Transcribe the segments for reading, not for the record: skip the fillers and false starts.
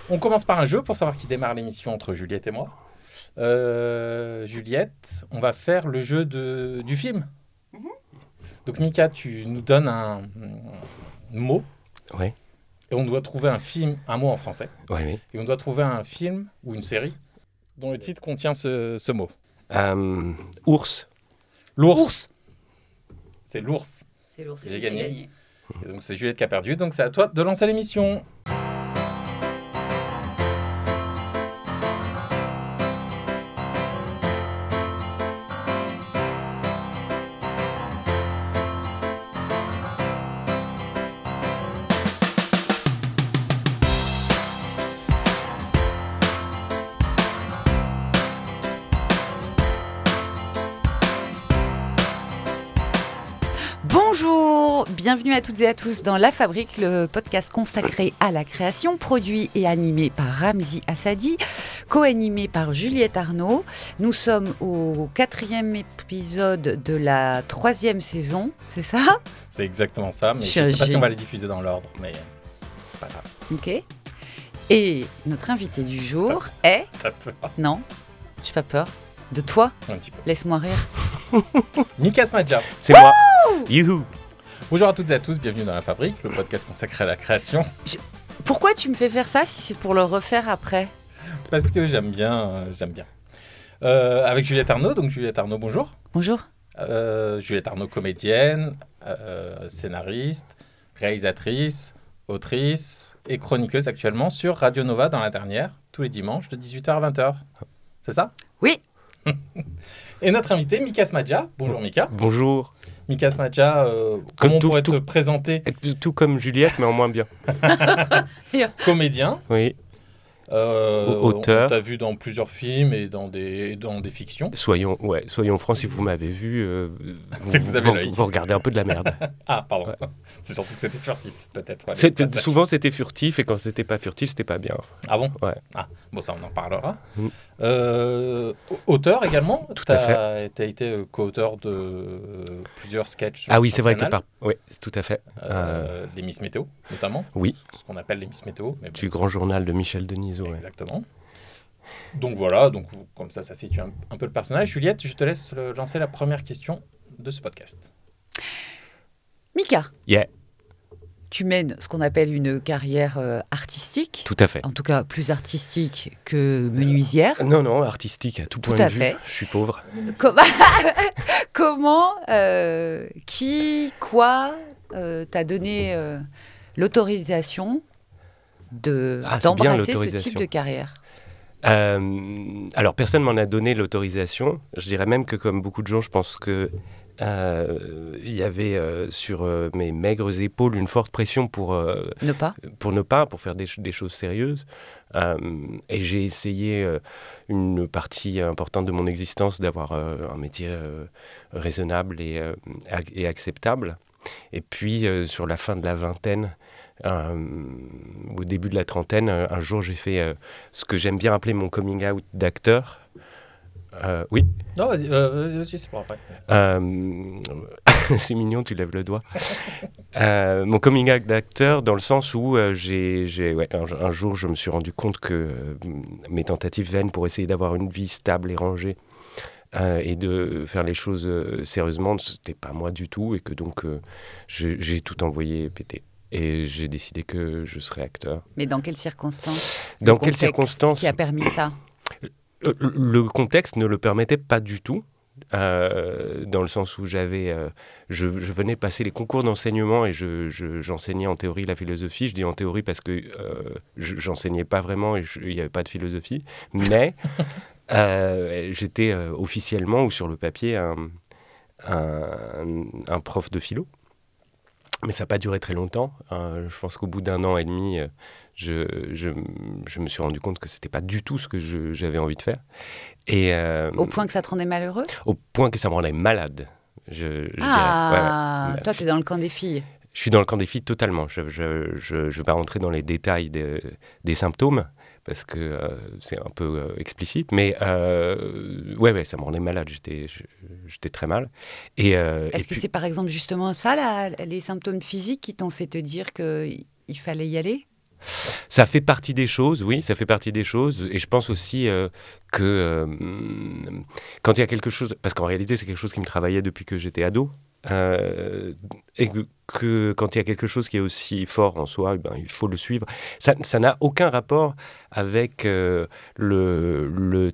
On commence par un jeu pour savoir qui démarre l'émission entre Juliette et moi. Juliette, on va faire le jeu du film. Donc Mika, tu nous donnes un mot. Oui. Et on doit trouver un mot en français. Oui. Et on doit trouver un film ou une série dont le titre contient ce mot. Ours. L'ours. C'est l'ours. C'est l'ours. J'ai gagné. Et donc c'est Juliette qui a perdu. Donc c'est à toi de lancer l'émission. Bonjour, bienvenue à toutes et à tous dans La Fabrique, le podcast consacré à la création, produit et animé par Ramzi Assadi, co-animé par Juliette Arnaud. Nous sommes au 4e épisode de la 3e saison, c'est ça ? C'est exactement ça, mais je ne sais pas si on va les diffuser dans l'ordre, mais pas grave. Ok. Et notre invité du jour est... T'as peur ? Non, j'ai pas peur. De toi ? Un petit peu. Laisse-moi rire. Mika Smadja. C'est moi. Youhou. Bonjour à toutes et à tous, bienvenue dans La Fabrique, le podcast consacré à la création. Pourquoi tu me fais faire ça si c'est pour le refaire après ? Parce que j'aime bien. Avec Juliette Arnaud, donc Juliette Arnaud, bonjour. Bonjour. Juliette Arnaud, comédienne, scénariste, réalisatrice, autrice et chroniqueuse actuellement sur Radio Nova dans la dernière, tous les dimanches de 18h à 20h. C'est ça ? Oui. Et notre invité, Mika Smadja. Bonjour Mika. Bonjour. Mika Smadja, comment on pourrait te présenter ? Tout comme Juliette, mais en moins bien. Comédien. Oui. On Auteur. t'a vu dans plusieurs films et dans des fictions. Soyons francs, si vous m'avez vu, C'est que vous avez l'œil. vous regardez un peu de la merde. Ah, pardon. Ouais. C'est surtout que c'était furtif, peut-être. Ouais, Souvent, c'était furtif, et quand c'était pas furtif, c'était pas bien. Ah bon ? Ouais. Ah, bon, ça, on en parlera. Mm. Auteur également ? Tout à fait. Tu as été co-auteur de plusieurs sketchs. Ah oui, c'est sur vrai Canal. Oui, tout à fait. Les Miss Météo, notamment. Oui. Ce qu'on appelle les Miss Météo. Mais bon, Du grand journal de Michel Denisot. Ouais. exactement. Donc voilà, comme ça situe un peu le personnage. Juliette, je te laisse lancer la première question de ce podcast. Mika. Yeah, Tu mènes ce qu'on appelle une carrière artistique, tout à fait. en tout cas plus artistique que menuisière. Non, artistique à tout point à de vue. fait. Je suis pauvre. Comment, quoi t'a donné l'autorisation C'est bien, d'embrasser ce l'autorisation. type de carrière ? Alors, personne m'en a donné l'autorisation. Je dirais même que, comme beaucoup de gens, je pense que il y avait sur mes maigres épaules une forte pression pour faire des choses sérieuses. Et j'ai essayé une partie importante de mon existence d'avoir un métier raisonnable et acceptable. Et puis, sur la fin de la vingtaine, au début de la trentaine, un jour, j'ai fait ce que j'aime bien appeler mon coming out d'acteur. Oui. Non, vas-y, c'est pour après. C'est mignon, tu lèves le doigt. Mon coming out d'acteur, dans le sens où un jour, je me suis rendu compte que mes tentatives vaines pour essayer d'avoir une vie stable et rangée et de faire les choses sérieusement, c'était pas moi du tout, et que donc j'ai tout envoyé péter. Et j'ai décidé que je serais acteur. Mais dans quelles circonstances ? Dans quelles circonstances ? Ce qui a permis ça ? Le contexte ne le permettait pas du tout, dans le sens où je venais passer les concours d'enseignement et j'enseignais en théorie la philosophie. Je dis en théorie parce que j'enseignais pas vraiment et il n'y avait pas de philosophie, mais j'étais officiellement ou sur le papier un prof de philo. Mais ça n'a pas duré très longtemps. Je pense qu'au bout d'un an et demi, je me suis rendu compte que ce n'était pas du tout ce que j'avais envie de faire. Et, Au point que ça te rendait malheureux ? Au point que ça me rendait malade, je dirais. Ouais. Toi, tu es dans le camp des filles. Je suis dans le camp des filles totalement. Je ne vais pas rentrer dans les détails des symptômes, parce que c'est un peu explicite. Mais ouais, ça me rendait malade. J'étais très mal. Est-ce que c'est par exemple justement ça, les symptômes physiques qui t'ont fait te dire qu'il fallait y aller ? Ça fait partie des choses, oui, ça fait partie des choses. Et je pense aussi que quand il y a quelque chose... Parce qu'en réalité, c'est quelque chose qui me travaillait depuis que j'étais ado. Et que quand il y a quelque chose qui est aussi fort en soi, ben, il faut le suivre. Ça n'a aucun rapport avec le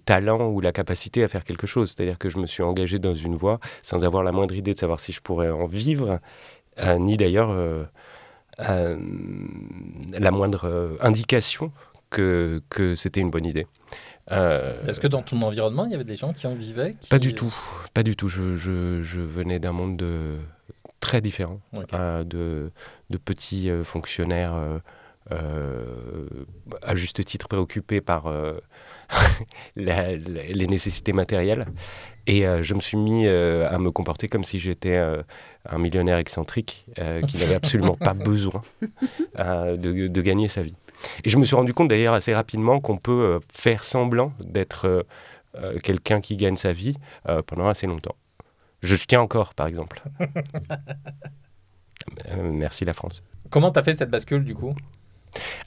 talent ou la capacité à faire quelque chose. C'est-à-dire que je me suis engagé dans une voie sans avoir la moindre idée de savoir si je pourrais en vivre, ni d'ailleurs la moindre indication que c'était une bonne idée. Est-ce que dans ton environnement, il y avait des gens qui en vivaient Pas du tout. Je venais d'un monde très différent, Okay. de petits fonctionnaires à juste titre préoccupés par les nécessités matérielles. Et je me suis mis à me comporter comme si j'étais un millionnaire excentrique qui n'avait absolument pas besoin de gagner sa vie. Et je me suis rendu compte d'ailleurs assez rapidement qu'on peut faire semblant d'être quelqu'un qui gagne sa vie pendant assez longtemps. Je tiens encore, par exemple. Merci la France. Comment t'as fait cette bascule du coup?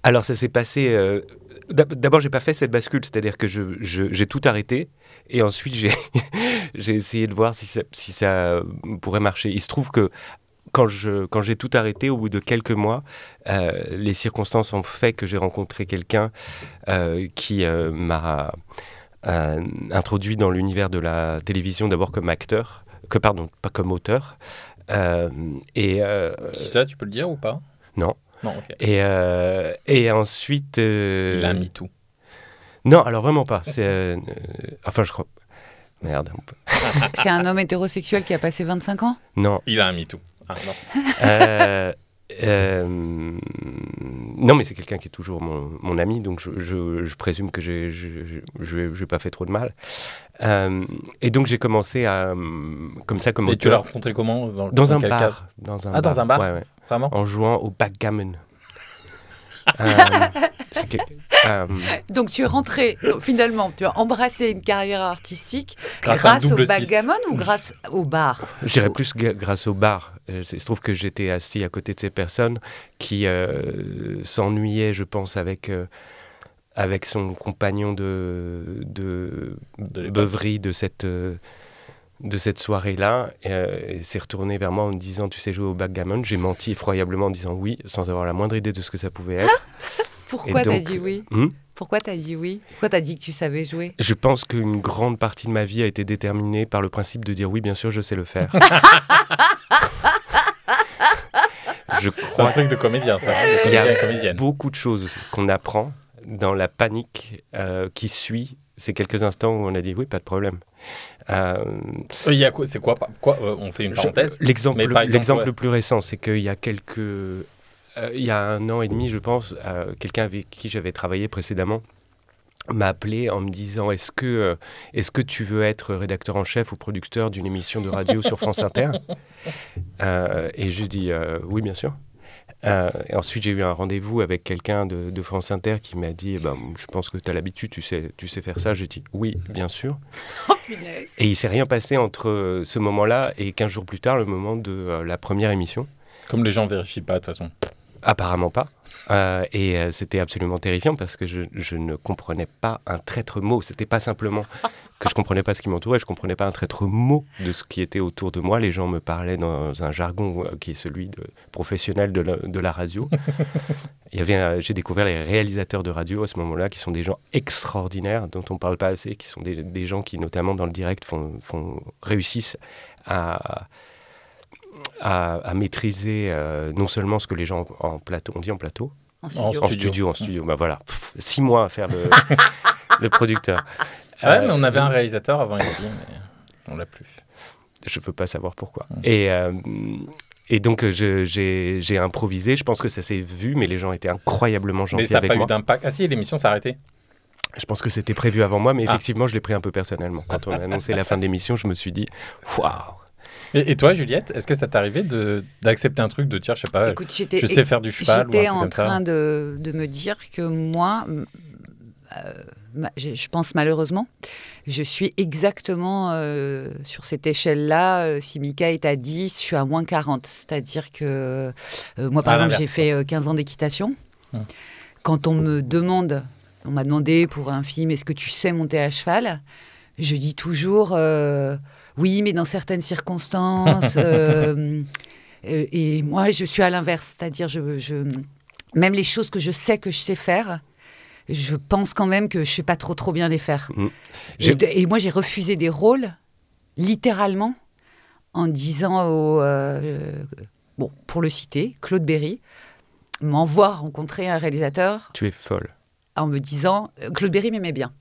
Alors ça s'est passé... D'abord, j'ai pas fait cette bascule, c'est-à-dire que j'ai tout arrêté et ensuite j'ai essayé de voir si ça pourrait marcher. Il se trouve que quand j'ai tout arrêté, au bout de quelques mois, les circonstances ont fait que j'ai rencontré quelqu'un qui m'a introduit dans l'univers de la télévision, d'abord comme acteur, pas comme auteur. Qui ça, tu peux le dire ou pas? Non. Non, ok. Et ensuite... Il a mis tout. Non, alors vraiment pas. Enfin, je crois... Merde. C'est un homme hétérosexuel qui a passé 25 ans? Non. Il a mis tout. Ah, non. Non, mais c'est quelqu'un qui est toujours mon ami, donc je présume que je n'ai pas fait trop de mal. Et donc j'ai commencé comme ça, comme Et auteur. tu l'as rencontré comment? Dans un bar. Dans un bar? Ouais. Vraiment? En jouant au backgammon. Donc tu es rentré, finalement, tu as embrassé une carrière artistique Grâce à un grâce au double backgammon ou grâce au bar? Je dirais plus grâce au bar. Il se trouve que j'étais assis à côté de ces personnes qui s'ennuyaient, je pense, avec son compagnon de beuverie de cette soirée-là. Il s'est retourné vers moi en me disant « Tu sais jouer au backgammon ?» J'ai menti effroyablement en disant oui, sans avoir la moindre idée de ce que ça pouvait être. Pourquoi t'as dit oui? Pourquoi t'as dit oui? Pourquoi t'as dit que tu savais jouer? Je pense qu'une grande partie de ma vie a été déterminée par le principe de dire oui, bien sûr, je sais le faire. C'est un truc de comédien, ça. Il y a beaucoup de choses qu'on apprend dans la panique qui suit ces quelques instants où on a dit oui, pas de problème. Il y a quoi? C'est quoi? On fait une parenthèse. L'exemple le plus récent, c'est qu'il y a il y a 1 an et demi, je pense, quelqu'un avec qui j'avais travaillé précédemment m'a appelé en me disant est-ce que tu veux être rédacteur en chef ou producteur d'une émission de radio sur France Inter? Et je dis oui, bien sûr. Et ensuite, j'ai eu un rendez-vous avec quelqu'un de France Inter qui m'a dit je pense que tu as l'habitude, tu sais faire ça. J'ai dit oui, bien sûr. Oh, punaise. Et il ne s'est rien passé entre ce moment-là et 15 jours plus tard, le moment de la première émission. Comme les gens ne vérifient pas, de toute façon. Apparemment pas. Et c'était absolument terrifiant parce que je ne comprenais pas un traître mot. C'était pas simplement que je comprenais pas ce qui m'entourait, je comprenais pas un traître mot de ce qui était autour de moi. Les gens me parlaient dans un jargon qui est celui de professionnel de la radio. J'ai découvert les réalisateurs de radio à ce moment-là, qui sont des gens extraordinaires, dont on parle pas assez, qui sont des gens qui, notamment dans le direct, réussissent à maîtriser non seulement ce que les gens en plateau, on dit en plateau, en studio. Ben voilà, 6 mois à faire le producteur. Ouais, mais on avait un réalisateur avant ici, mais on l'a plus. Je veux pas savoir pourquoi. Et donc j'ai improvisé. Je pense que ça s'est vu, mais les gens étaient incroyablement gentils avec moi. Mais ça n'a pas eu d'impact. Ah si, l'émission s'est arrêtée. Je pense que c'était prévu avant moi, mais effectivement, je l'ai pris un peu personnellement. Quand on a annoncé la fin de l'émission, je me suis dit waouh. Et toi, Juliette, est-ce que ça t'est arrivé d'accepter un truc, de dire, je sais pas, écoute, je sais faire du cheval ou un truc comme ça? J'étais en train de me dire que moi, je pense malheureusement, je suis exactement sur cette échelle-là. Si Mika est à 10, je suis à moins 40. C'est-à-dire que moi, par exemple, j'ai fait 15 ans d'équitation. quand on m'a demandé pour un film, est-ce que tu sais monter à cheval ? Je dis toujours oui, mais dans certaines circonstances. Et moi, je suis à l'inverse, c'est-à-dire même les choses que je sais faire, je pense quand même que je sais pas trop bien les faire. Et moi, j'ai refusé des rôles, littéralement, en disant pour le citer, Claude Berry m'envoie rencontrer un réalisateur. Tu es folle. En me disant, Claude Berry m'aimait bien.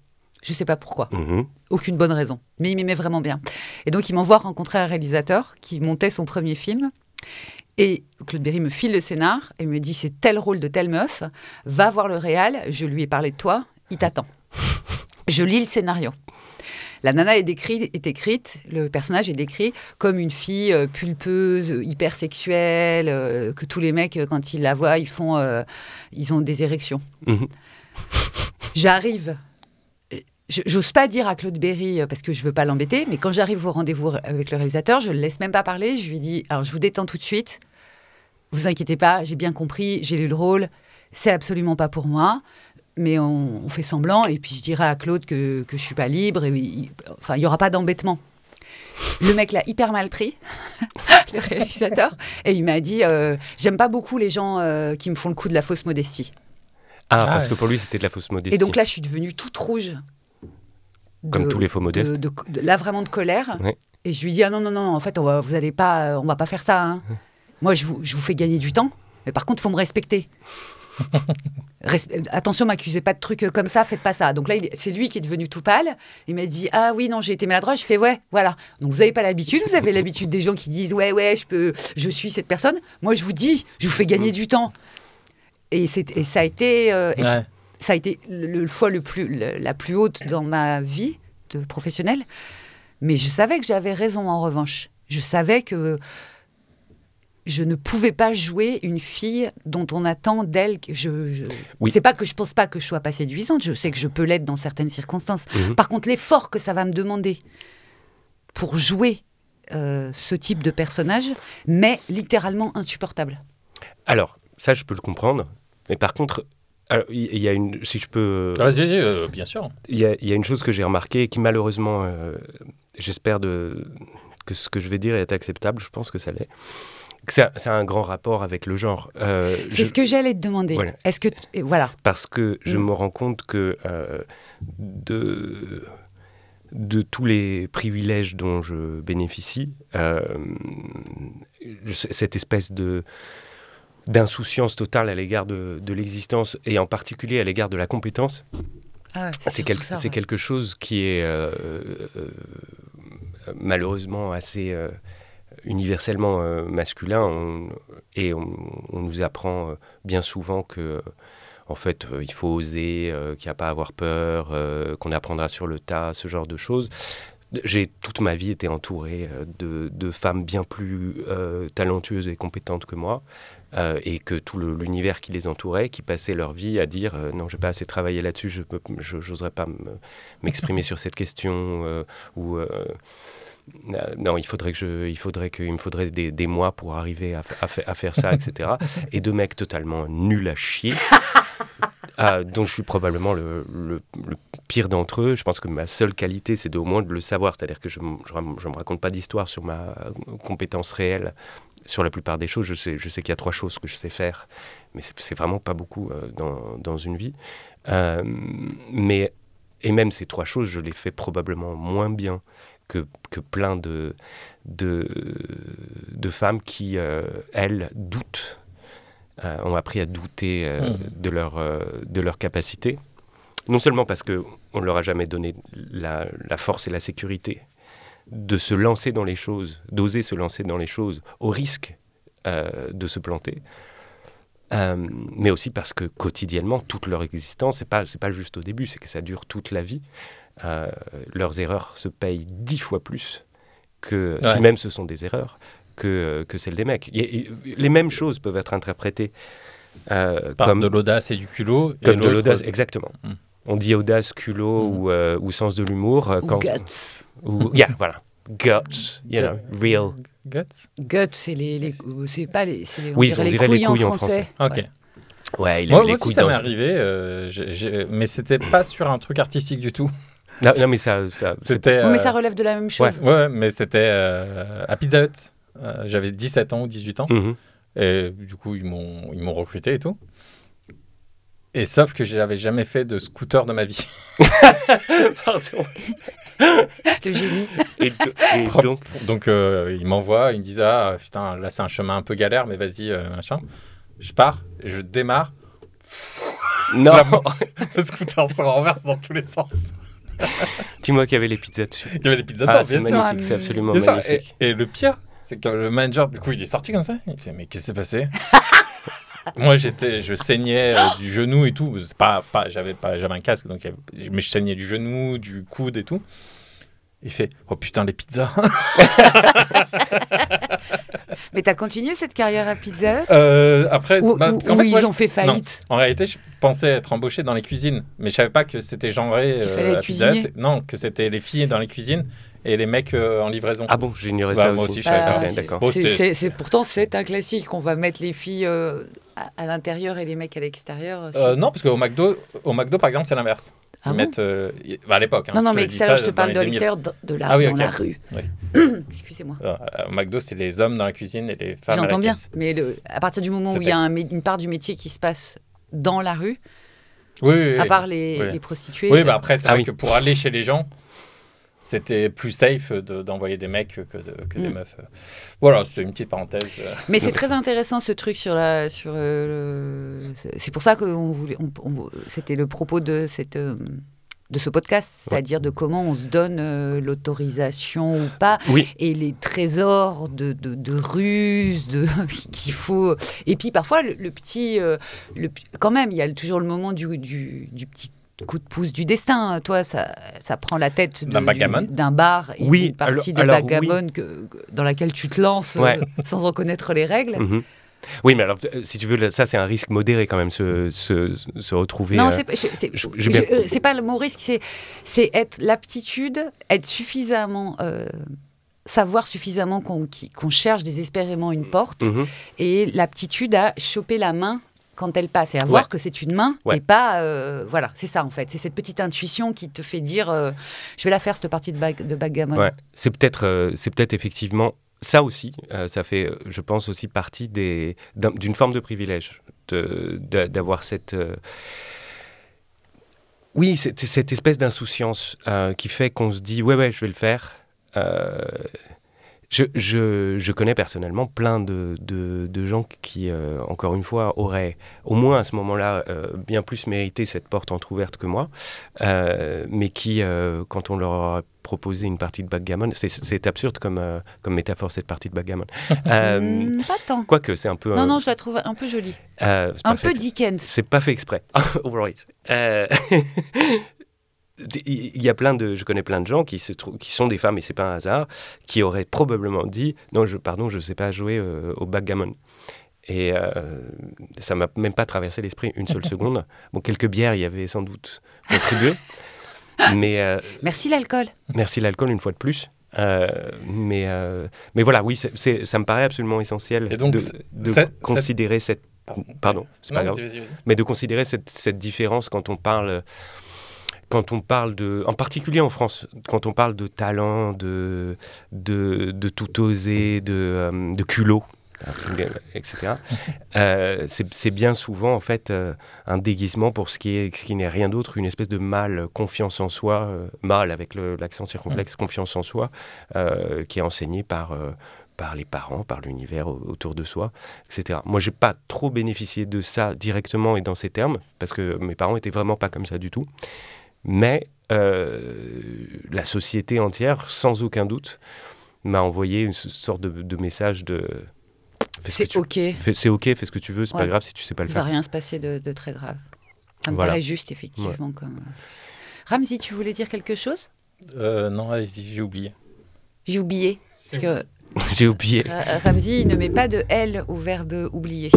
Je ne sais pas pourquoi. Aucune bonne raison. Mais il m'aimait vraiment bien. Et donc, il m'envoie rencontrer un réalisateur qui montait son premier film. Et Claude Berry me file le scénar et me dit, c'est tel rôle de telle meuf. Va voir le réal. Je lui ai parlé de toi. Il t'attend. Je lis le scénario. La nana est écrite, le personnage est décrit comme une fille pulpeuse, hyper sexuelle, que tous les mecs, quand ils la voient, ils ont des érections. J'arrive... J'ose pas dire à Claude Berry, parce que je veux pas l'embêter, mais quand j'arrive au rendez-vous avec le réalisateur, je le laisse même pas parler. Je lui dis, alors je vous détends tout de suite. Vous inquiétez pas, j'ai bien compris, j'ai lu le rôle. C'est absolument pas pour moi. Mais on fait semblant. Et puis je dirai à Claude que je suis pas libre. Il y aura pas d'embêtement. Le mec l'a hyper mal pris, le réalisateur. Et il m'a dit, j'aime pas beaucoup les gens qui me font le coup de la fausse modestie. Parce que pour lui, c'était de la fausse modestie. Et donc là, je suis devenue toute rouge. Comme tous les faux modestes. Là, vraiment de colère. Oui. Et je lui dis, non, en fait, on va pas faire ça. Hein. Moi, je vous fais gagner du temps, mais par contre, il faut me respecter. Attention, m'accusez pas de trucs comme ça, faites pas ça. Donc là, c'est lui qui est devenu tout pâle. Il m'a dit, ah oui, non, j'ai été maladroit. Je fais, ouais, voilà. Donc vous n'avez pas l'habitude, vous avez l'habitude des gens qui disent, ouais, je suis cette personne. Moi, je vous dis, je vous fais gagner du temps. Et ça a été... Ça a été le fois la plus haute dans ma vie de professionnelle. Mais je savais que j'avais raison, en revanche. Je savais que je ne pouvais pas jouer une fille dont on attend d'elle... C'est pas que je pense pas que je sois pas séduisante. Je sais que je peux l'être dans certaines circonstances. Par contre, l'effort que ça va me demander pour jouer ce type de personnage m'est littéralement insupportable. Alors, ça, je peux le comprendre. Mais par contre... Alors, il y a si je peux... Vas-y, bien sûr. Il y a une chose que j'ai remarquée et qui malheureusement, j'espère que ce que je vais dire est acceptable, je pense que ça l'est. C'est un grand rapport avec le genre. C'est ce que j'allais te demander. Voilà. Est-ce que... Voilà. Parce que je me rends compte que de tous les privilèges dont je bénéficie, cette espèce d'insouciance totale à l'égard de l'existence et en particulier à l'égard de la compétence. C'est quelque chose qui est malheureusement assez universellement masculin on nous apprend bien souvent que en fait il faut oser, qu'il n'y a pas à avoir peur, qu'on apprendra sur le tas, ce genre de choses. J'ai toute ma vie été entouré de femmes bien plus talentueuses et compétentes que moi, et que tout l'univers qui les entourait, qui passaient leur vie à dire non, je n'ai pas assez travaillé là-dessus, je n'oserais pas m'exprimer sur cette question, non, il me faudrait des mois pour arriver à faire ça, etc. Et de mecs totalement nuls à chier. Dont je suis probablement le pire d'entre eux. Je pense que ma seule qualité, c'est au moins de le savoir. C'est-à-dire que je ne me raconte pas d'histoire sur ma compétence réelle. Sur la plupart des choses, je sais qu'il y a 3 choses que je sais faire, mais c'est vraiment pas beaucoup dans une vie. Et même ces 3 choses, je les fais probablement moins bien que plein de femmes qui, elles, doutent. Ont appris à douter de leur capacité. Non seulement parce qu'on ne leur a jamais donné la force et la sécurité de se lancer dans les choses, d'oser se lancer dans les choses au risque de se planter, mais aussi parce que quotidiennement, toute leur existence, c'est pas juste au début, c'est que ça dure toute la vie. Leurs erreurs se payent 10 fois plus que si même ce sont des erreurs. Que celle des mecs. Les mêmes choses peuvent être interprétées comme de l'audace et du culot. Comme de l'audace, exactement. On dit audace, culot ou sens de l'humour. Ou guts. Voilà. Guts, real. Guts, c'est c'est les on dirait les couilles en français. Ok. Ouais, il Moi a les aussi, couilles ça dans... m'est arrivé, mais c'était pas sur un truc artistique du tout. Non, mais ça C'était. Mais ça relève de la même chose. Ouais, mais c'était à Pizza Hut. J'avais 17 ans ou 18 ans. Mhm. Et du coup, ils m'ont recruté et tout. Et sauf que j'avais jamais fait de scooter de ma vie. Pardon. Le génie. Et donc, Ils m'envoient, ils me disent ah putain, là c'est un chemin un peu galère, mais vas-y, machin. Je pars et je démarre. non, Le scooter se renverse dans tous les sens. dis-moi qu'il y avait les pizzas dessus. Il y avait les pizzas Ah, dedans, c'est bien sûr. magnifique, c'est absolument Bien sûr. magnifique. Et le pire, c'est que le manager, du coup, il est sorti comme ça. Il fait mais qu'est-ce qui s'est passé? Moi, je saignais du genou et tout. C'est j'avais un casque, donc mais je saignais du genou, du coude et tout. Il fait oh putain les pizzas. Mais t'as continué cette carrière à Pizza Hut Après, Ou parce qu'en fait, moi, ils ont fait faillite? En réalité, je pensais être embauché dans les cuisines, mais je savais pas que c'était genré Qu'il fallait être à Pizza Hut. cuisinier. Non, que c'était les filles dans les cuisines et les mecs en livraison. Ah bon, j'ignorais Bah, ça moi aussi. aussi, je savais pas. Ok, c'est- d'accord. Bon, c'était- Pourtant, c'est un classique. On va mettre les filles à l'intérieur et les mecs à l'extérieur. Non, parce qu'au McDo, par exemple, c'est l'inverse. Ah Ils bon mettent, à l'époque. Hein, Non, je mais te dis extérieur, ça je te dans parle les de 2000. l'extérieur, dans Ah oui, ok. la rue. Oui. Excusez-moi. Au McDo, c'est les hommes dans la cuisine et les femmes à la J'entends bien. caisse. Mais à partir du moment où il y a une part du métier qui se passe dans la rue, Oui. à part les Oui. prostituées. Oui, bah après, c'est Ah vrai oui. que pour aller chez les gens, c'était plus safe d'envoyer des mecs que des meufs. Voilà, c'était une petite parenthèse. Mais c'est très intéressant ce truc c'est pour ça que c'était le propos de ce podcast, c'est-à-dire de comment on se donne l'autorisation ou pas, Oui. et les trésors de ruses qu'il faut. Et puis parfois quand même, il y a toujours le moment du petit coup de pouce du destin. Toi, ça prend la tête D'un backgammon. d'un bar et Oui, une partie de alors, backgammon dans laquelle tu te lances Ouais. sans en connaître les règles. Mhm. Oui, mais alors, si tu veux, ça, c'est un risque modéré quand même, se retrouver. Non, j'ai bien- c'est pas le mot risque, c'est être l'aptitude, être suffisamment, savoir suffisamment qu'on cherche désespérément une porte, Mhm. et l'aptitude à choper la main quand elle passe et à voir Ouais. que c'est une main Ouais. et pas, voilà, c'est ça en fait, c'est cette petite intuition qui te fait dire, je vais la faire cette partie de backgammon. Ouais. C'est peut-être effectivement ça aussi. Ça fait, je pense, aussi partie d'une forme de privilège d'avoir cette. Oui, cette espèce d'insouciance qui fait qu'on se dit ouais, je vais le faire. Je connais personnellement plein de gens qui, encore une fois, auraient au moins à ce moment-là bien plus mérité cette porte entrouverte que moi, mais qui, quand on leur a proposé une partie de backgammon, c'est absurde comme métaphore, cette partie de backgammon. Pas tant. Quoique, c'est un peu... Non, je la trouve un peu jolie. c'est Un pas peu fait- Dickens. C'est pas fait exprès. Right. Il y a je connais plein de gens qui sont des femmes, et c'est pas un hasard, qui auraient probablement dit non, je sais pas jouer au backgammon. Et ça m'a même pas traversé l'esprit une seule seconde. Bon, quelques bières y avaient sans doute contribué, mais Merci l'alcool. merci l'alcool une fois de plus. Mais voilà, oui, ça me paraît absolument essentiel Et donc, de considérer cette... Pardon, c'est pas Non, grave. vas-y. Mais de considérer cette différence quand on parle de, en particulier en France, quand on parle de talent, de tout oser, de culot, etc. C'est bien souvent en fait un déguisement pour ce qui n'est rien d'autre, une espèce de mal confiance en soi, mal avec l'accent circonflexe, confiance en soi, qui est enseigné par les parents, par l'univers autour de soi, etc. Moi, j'ai pas trop bénéficié de ça directement et dans ces termes, parce que mes parents étaient vraiment pas comme ça du tout. Mais la société entière, sans aucun doute, m'a envoyé une sorte de message de... C'est OK. C'est OK, fais ce que tu veux, c'est pas Ouais. grave si tu sais pas le Il va faire. rien se passer de très grave. Ça me Voilà. paraît juste, effectivement. Comme... Ramzi, tu voulais dire quelque chose? Non, allez-y, j'ai oublié. J'ai oublié. Parce que J'ai oublié. Ramzi il ne met pas de L au verbe oublier.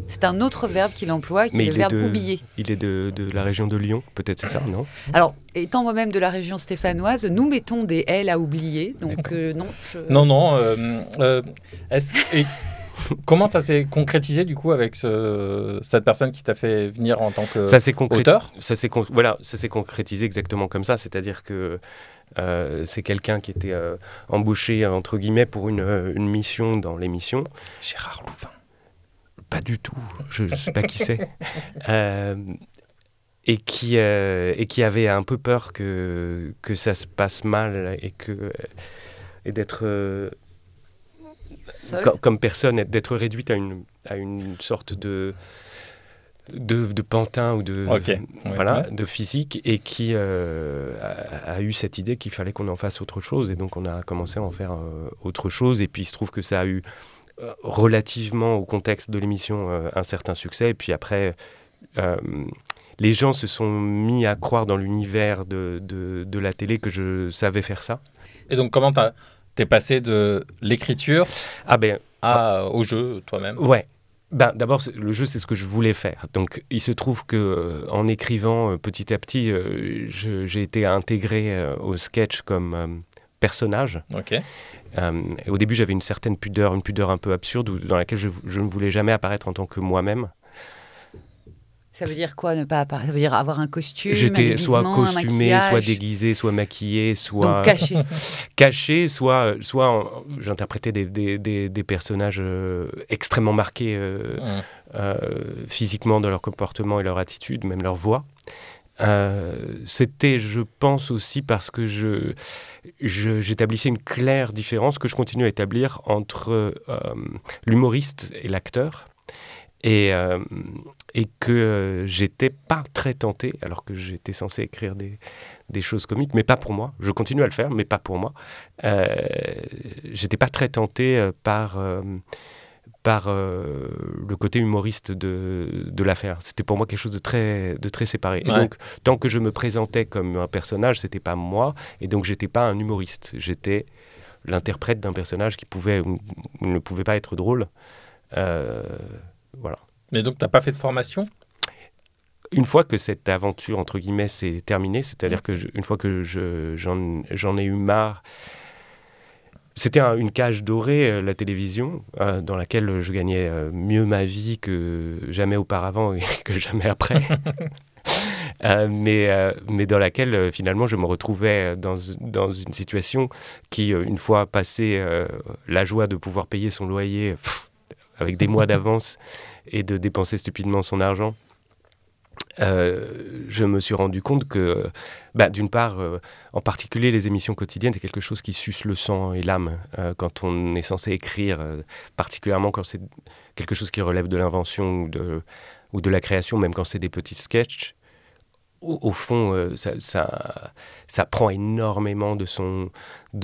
C'est un autre verbe qu'il emploie, qui est le verbe oublier. Il est de la région de Lyon, peut-être c'est ça, non? Alors, étant moi-même de la région stéphanoise, nous mettons des L à oublier. Donc, non. Non. Est-ce que... Comment ça s'est concrétisé du coup avec cette personne qui t'a fait venir en tant qu'auteur ? Ça s'est concrétisé exactement comme ça, c'est-à-dire que c'est quelqu'un qui était embauché entre guillemets pour une mission dans l'émission. Gérard Louvain. Pas du tout, je ne sais pas qui c'est. Et qui avait un peu peur que ça se passe mal et d'être comme personne, d'être réduite à une sorte de pantin ou de physique, et qui a eu cette idée qu'il fallait qu'on en fasse autre chose, et donc on a commencé à en faire autre chose, et puis il se trouve que ça a eu relativement au contexte de l'émission un certain succès, et puis après les gens se sont mis à croire dans l'univers de la télé que je savais faire ça. Et donc comment t'es passé de l'écriture au jeu toi-même ? Ouais. D'abord, le jeu, c'est ce que je voulais faire. Donc, il se trouve qu'en écrivant petit à petit, j'ai été intégré au sketch comme personnage. Ok. Et au début, j'avais une certaine pudeur, une pudeur un peu absurde, dans laquelle je ne voulais jamais apparaître en tant que moi-même. Ça veut dire quoi, ne pas apparaître ? Ça veut dire avoir un costume, J'étais un soit costumé, soit maquillage. déguisé, soit maquillé, soit... Donc caché. Caché, soit j'interprétais des personnages extrêmement marqués physiquement dans leur comportement et leur attitude, même leur voix. C'était, je pense, aussi parce que j'établissais une claire différence que je continue à établir entre l'humoriste et l'acteur. Et que j'étais pas très tenté, alors que j'étais censé écrire des choses comiques, mais pas pour moi. Je continue à le faire, mais pas pour moi. J'étais pas très tenté par le côté humoriste de l'affaire. C'était pour moi quelque chose de très séparé. Et donc, tant que je me présentais comme un personnage, c'était pas moi, et donc j'étais pas un humoriste. J'étais l'interprète d'un personnage qui pouvait ou ne pouvait pas être drôle. Voilà. Mais donc, tu n'as pas fait de formation ? Une fois que cette aventure, entre guillemets, s'est terminée, c'est-à-dire qu'une fois que j'en ai eu marre, c'était une cage dorée, la télévision, dans laquelle je gagnais mieux ma vie que jamais auparavant et que jamais après. Mais dans laquelle, finalement, je me retrouvais dans une situation qui, une fois passé la joie de pouvoir payer son loyer avec des mois d'avance et de dépenser stupidement son argent, je me suis rendu compte que, d'une part, en particulier les émissions quotidiennes, c'est quelque chose qui suce le sang et l'âme quand on est censé écrire, particulièrement quand c'est quelque chose qui relève de l'invention ou de la création, même quand c'est des petits sketchs. Au fond, ça prend énormément de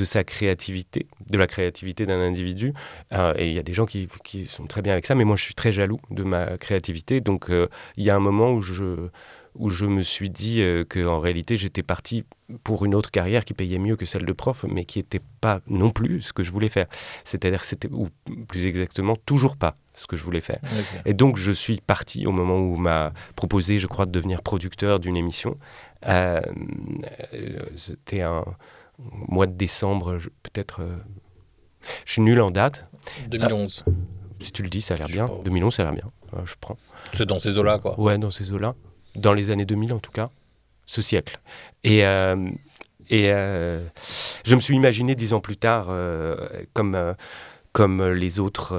sa créativité, de la créativité d'un individu. Et il y a des gens qui sont très bien avec ça, mais moi je suis très jaloux de ma créativité. Donc il y a un moment où je me suis dit qu'en réalité j'étais parti pour une autre carrière qui payait mieux que celle de prof, mais qui n'était pas non plus ce que je voulais faire. C'est-à-dire que c'était, ou plus exactement, toujours pas ce que je voulais faire. Okay. Et donc je suis parti au moment où on m'a proposé, je crois, de devenir producteur d'une émission. C'était un mois de décembre, peut-être... je suis nul en date. 2011. Si tu le dis, ça a l'air bien. 2011, ça a l'air bien. Je prends. C'est dans ces eaux-là, quoi. Ouais, dans ces eaux-là. Dans les années 2000, en tout cas. Ce siècle. Et je me suis imaginé 10 ans plus tard comme les autres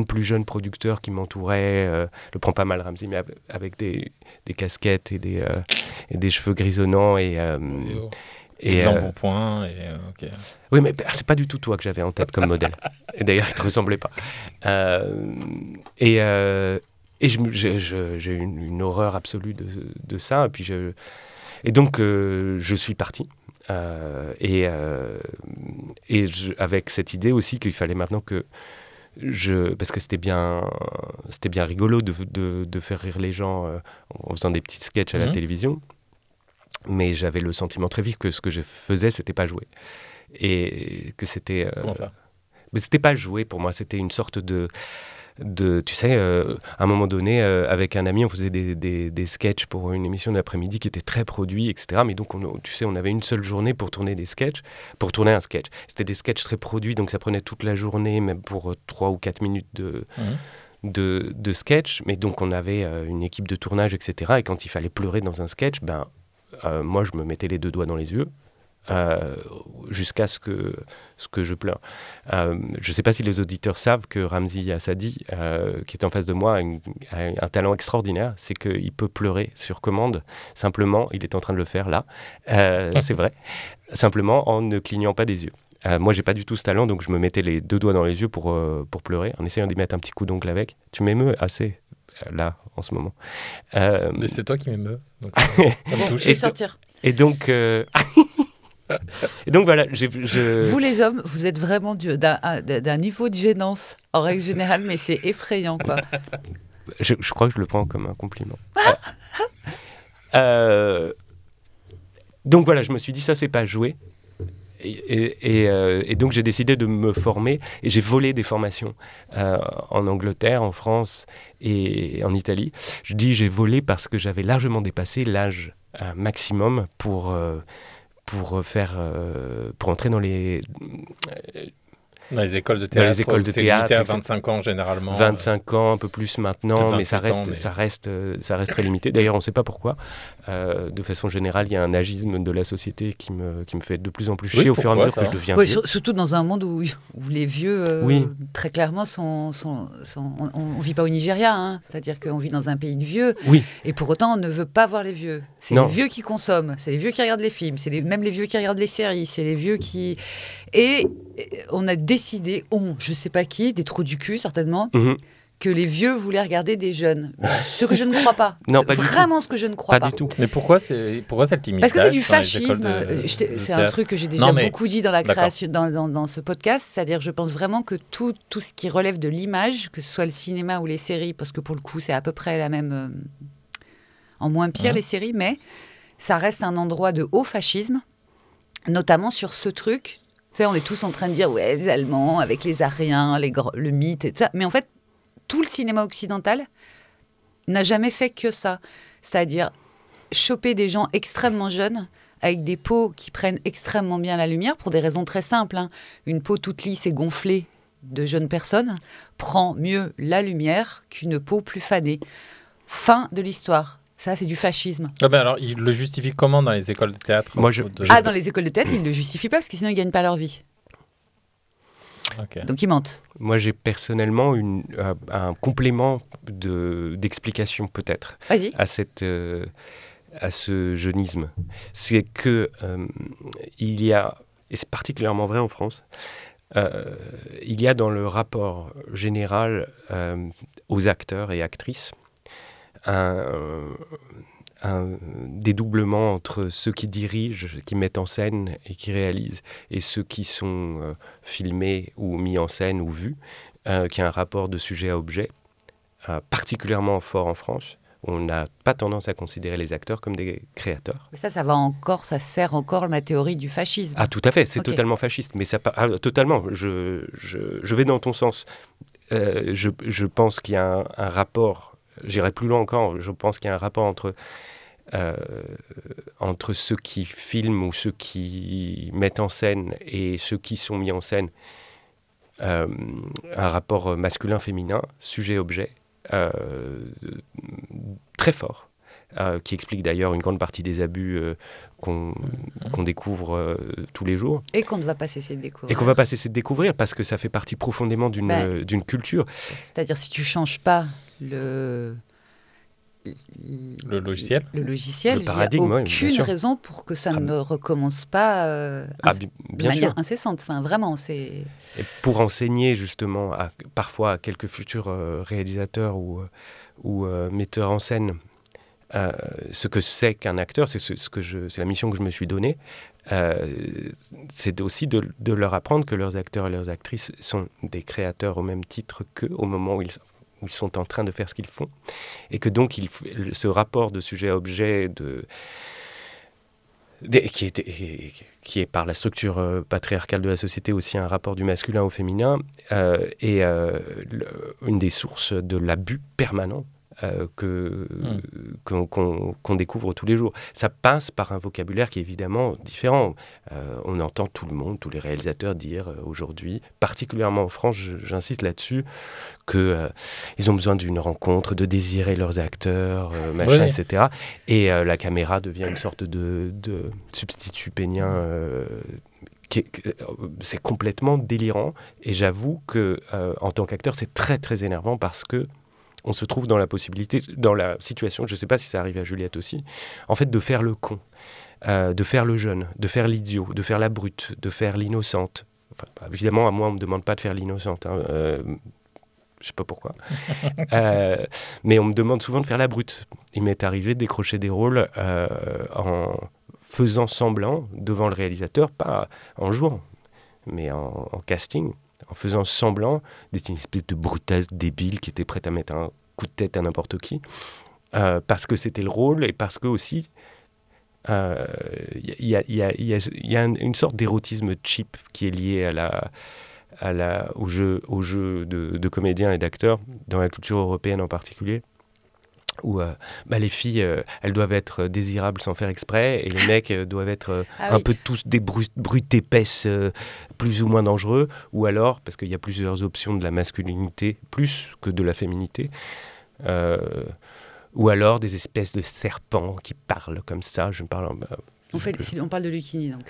plus jeunes producteurs qui m'entouraient. Le prends pas mal, Ramzy, mais avec des casquettes et des cheveux grisonnants et l'embonpoint okay. Oui, mais c'est pas du tout toi que j'avais en tête comme modèle. Et d'ailleurs, il te ressemblait pas. Et j'ai une horreur absolue de ça. Et puis et donc, je suis parti. Avec cette idée aussi qu'il fallait maintenant que parce que c'était bien rigolo de faire rire les gens en faisant des petits sketchs à la télévision. Mais j'avais le sentiment très vif que ce que je faisais, c'était pas jouer. Et que c'était... Comment ça ? Mais c'était pas jouer pour moi, c'était une sorte de tu sais, à un moment donné, avec un ami, on faisait des sketchs pour une émission de l'après-midi qui était très produit, etc. Mais donc, on avait une seule journée pour tourner des sketchs, pour tourner un sketch. C'était des sketchs très produits, donc ça prenait toute la journée, même pour 3 ou 4 minutes de sketch. Mais donc, on avait une équipe de tournage, etc. Et quand il fallait pleurer dans un sketch, moi, je me mettais les 2 doigts dans les yeux. Jusqu'à ce que je pleure. Je ne sais pas si les auditeurs savent que Ramzi Assadi, qui est en face de moi, a un talent extraordinaire, c'est qu'il peut pleurer sur commande. Simplement, il est en train de le faire là, c'est vrai, simplement en ne clignant pas des yeux. Moi, j'ai pas du tout ce talent, donc je me mettais les 2 doigts dans les yeux pour pleurer, en essayant d'y mettre un petit coup d'ongle avec. Tu m'émeus assez là, en ce moment. Mais c'est toi qui m'émeus, donc ça me touche. Je vais sortir. Et donc... Et donc voilà, Vous les hommes, vous êtes vraiment d'un niveau de gênance en règle générale, mais c'est effrayant quoi. Je crois que je le prends comme un compliment. Donc voilà, je me suis dit ça c'est pas joué. Et donc j'ai décidé de me former et j'ai volé des formations en Angleterre, en France et en Italie. Je dis j'ai volé parce que j'avais largement dépassé l'âge maximum pour entrer dans les écoles de théâtre. Dans les écoles de théâtre, limité à 25 ans généralement. 25 ans, un peu plus maintenant, mais ça reste très limité. D'ailleurs, on ne sait pas pourquoi. De façon générale, il y a un agisme de la société qui me fait de plus en plus chier au fur et à mesure que je deviens vieux. Surtout dans un monde où les vieux, très clairement, on ne vit pas au Nigeria, hein. C'est-à-dire qu'on vit dans un pays de vieux. Oui. Et pour autant, on ne veut pas voir les vieux. C'est les vieux qui consomment, c'est les vieux qui regardent les films, c'est même les vieux qui regardent les séries, c'est les vieux qui... Et on a décidé, je ne sais pas qui, des trous du cul certainement, que les vieux voulaient regarder des jeunes. Ce que je ne crois pas. Non, pas vraiment du tout. ce que je ne crois pas. Du tout. Mais pourquoi cette limitation? Parce que c'est du fascisme. C'est un truc que j'ai déjà beaucoup dit dans la création, dans ce podcast. C'est-à-dire, je pense vraiment que tout ce qui relève de l'image, que ce soit le cinéma ou les séries, parce que pour le coup, c'est à peu près la même, en moins pire les séries, mais ça reste un endroit de haut fascisme, notamment sur ce truc. Tu sais, on est tous en train de dire ouais, les Allemands avec les Ariens, le mythe et tout ça, mais en fait. Tout le cinéma occidental n'a jamais fait que ça. C'est-à-dire choper des gens extrêmement jeunes avec des peaux qui prennent extrêmement bien la lumière pour des raisons très simples. Hein. Une peau toute lisse et gonflée de jeunes personnes prend mieux la lumière qu'une peau plus fanée. Fin de l'histoire. Ça, c'est du fascisme. Alors, ils le justifient comment dans les écoles de théâtre? Dans les écoles de théâtre, ils ne le justifient pas parce que sinon, ils ne gagnent pas leur vie. Okay. Donc ils mentent. Moi, j'ai personnellement un complément d'explication peut-être à ce jeunisme. C'est que il y a, et c'est particulièrement vrai en France, il y a dans le rapport général aux acteurs et actrices un dédoublement entre ceux qui dirigent, qui mettent en scène et qui réalisent, et ceux qui sont filmés ou mis en scène ou vus, qui a un rapport de sujet à objet particulièrement fort en France. On n'a pas tendance à considérer les acteurs comme des créateurs. Mais ça sert encore la théorie du fascisme. Ah, tout à fait, c'est totalement fasciste. Mais ça, totalement, je vais dans ton sens. Je pense qu'il y a un rapport... J'irai plus loin encore, je pense qu'il y a un rapport entre ceux qui filment ou ceux qui mettent en scène et ceux qui sont mis en scène. Un rapport masculin-féminin, sujet-objet, très fort, qui explique d'ailleurs une grande partie des abus qu'on découvre tous les jours. Et qu'on ne va pas cesser de découvrir. Et qu'on ne va pas cesser de découvrir parce que ça fait partie profondément d'une culture. C'est-à-dire si tu ne changes pas le logiciel, le paradigme, il n'y a aucune raison pour que ça ne recommence pas de manière incessante. Enfin, vraiment, c'est... Et pour enseigner justement parfois à quelques futurs réalisateurs ou metteurs en scène ce que c'est qu'un acteur, c'est la mission que je me suis donnée, c'est aussi de leur apprendre que leurs acteurs et leurs actrices sont des créateurs au même titre qu'eux au moment où ils sont en train de faire ce qu'ils font, et que donc ce rapport de sujet à objet, qui est par la structure patriarcale de la société aussi un rapport du masculin au féminin, et une des sources de l'abus permanent qu'on découvre tous les jours. Ça passe par un vocabulaire qui est évidemment différent. On entend tout le monde, tous les réalisateurs dire aujourd'hui, particulièrement en France, j'insiste là-dessus, qu'ils ont besoin d'une rencontre, de désirer leurs acteurs, machin, Oui. etc. Et la caméra devient une sorte de substitut pénien. C'est complètement délirant. Et j'avoue que en tant qu'acteur, c'est très très énervant parce que on se trouve dans la possibilité, dans la situation, je ne sais pas si ça arrive à Juliette aussi, en fait de faire le con, de faire le jeune, de faire l'idiot, de faire la brute, de faire l'innocente. Enfin, évidemment, à moi, on ne me demande pas de faire l'innocente. Je ne sais pas pourquoi. Mais on me demande souvent de faire la brute. Il m'est arrivé de décrocher des rôles en faisant semblant devant le réalisateur, pas en jouant, mais en casting. En faisant semblant d'être une espèce de brutasse débile qui était prête à mettre un coup de tête à n'importe qui, parce que c'était le rôle et parce que aussi il y a une sorte d'érotisme cheap qui est lié au jeu de comédiens et d'acteurs, dans la culture européenne en particulier, où les filles, elles doivent être désirables sans faire exprès, et les mecs doivent être un peu tous des brutes épaisses, plus ou moins dangereux, ou alors, parce qu'il y a plusieurs options de la masculinité, plus que de la féminité, ou alors des espèces de serpents qui parlent comme ça. Je parle... On parle de Lucchini, donc.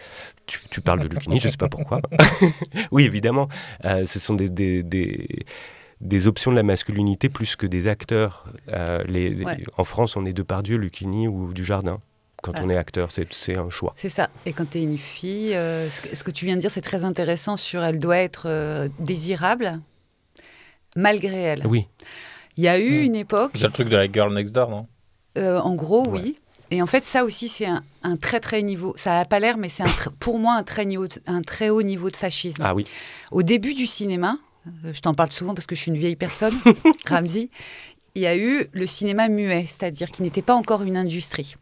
Tu parles de Lucchini, je ne sais pas pourquoi. Oui, évidemment, ce sont des options de la masculinité plus que des acteurs. En France, on est Depardieu, Lucchini ou Dujardin. Quand on est acteur, c'est un choix. C'est ça. Et quand tu es une fille, ce que tu viens de dire, c'est très intéressant sur elle doit être désirable malgré elle. Oui. Il y a eu une époque... C'est le truc de la girl next door, non ? En gros, oui. Et en fait, ça aussi, c'est un très très niveau. Ça n'a pas l'air, mais c'est pour moi un très haut niveau de fascisme. Ah oui. Au début du cinéma, je t'en parle souvent parce que je suis une vieille personne, Ramzy, il y a eu le cinéma muet, c'est-à-dire qui n'était pas encore une industrie.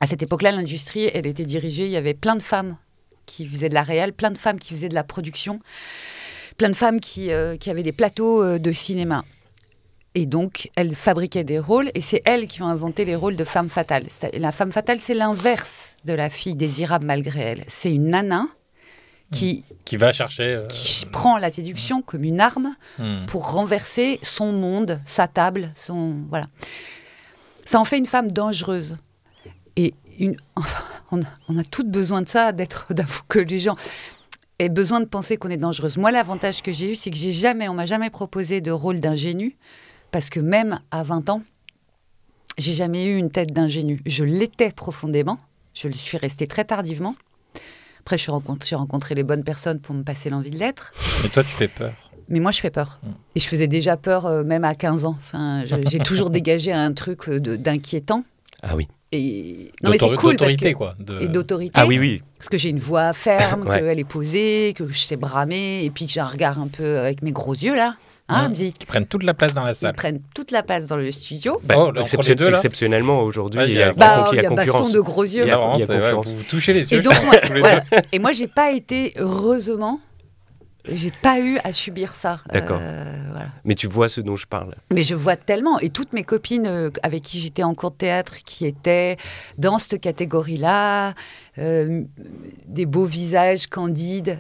À cette époque-là, l'industrie, elle était dirigée, il y avait plein de femmes qui faisaient de la réal, plein de femmes qui faisaient de la production, plein de femmes qui avaient des plateaux de cinéma. Et donc, elles fabriquaient des rôles, et c'est elles qui ont inventé les rôles de femme fatale. La femme fatale, c'est l'inverse de la fille désirable malgré elle. C'est une nana qui va chercher... qui prend la séduction comme une arme pour renverser son monde, sa table, voilà. Ça en fait une femme dangereuse. Et on a toutes besoin de ça, que les gens aient besoin de penser qu'on est dangereuse. Moi, l'avantage que j'ai eu, c'est que on m'a jamais proposé de rôle d'ingénue, parce que même à 20 ans, j'ai jamais eu une tête d'ingénue. Je l'étais profondément, je le suis restée très tardivement. Après, j'ai rencontré les bonnes personnes pour me passer l'envie de l'être. Mais toi, tu fais peur. Mais moi, je fais peur. Et je faisais déjà peur même à 15 ans. Enfin, j'ai toujours dégagé un truc d'inquiétant. Ah oui. Et... Non, mais c'est cool d'autorité, parce que... quoi. Et d'autorité. Ah oui, oui. Parce que j'ai une voix ferme, Ouais. qu'elle est posée, que je sais bramer, et puis que j'ai un regard un peu avec mes gros yeux, là. Hein, Ramzy ? Qui prennent toute la place dans la Ils salle. prennent toute la place dans le studio. Entre les deux, là. Exceptionnellement, aujourd'hui, Ouais, il y a il y a concurrence. baston de gros yeux. Il y a Vraiment, concurrence. vous touchez les yeux. Et donc, je pense, moi, tous les voilà. deux. Et moi, j'ai pas été, heureusement, j'ai pas eu à subir ça. D'accord. Voilà. Mais tu vois ce dont je parle. Mais je vois tellement, et toutes mes copines avec qui j'étais en cours de théâtre, qui étaient dans cette catégorie-là, des beaux visages candides,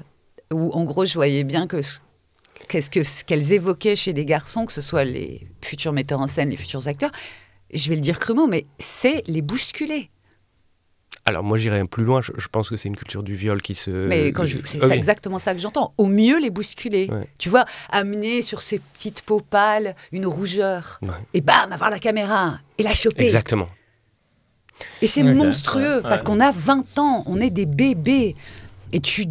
où en gros je voyais bien ce qu'elles évoquaient chez les garçons, que ce soit les futurs metteurs en scène, les futurs acteurs, je vais le dire crûment, mais c'est les bousculer. Alors moi j'irais plus loin, je pense que c'est une culture du viol qui se... Mais c'est oui. exactement ça que j'entends. Au mieux les bousculer. Ouais. Tu vois, amener sur ses petites peaux pâles une rougeur. Ouais. Et bam, avoir la caméra. Et la choper. Exactement. Et c'est Ok. monstrueux, Ouais. parce qu'on a 20 ans, on est des bébés. Et tu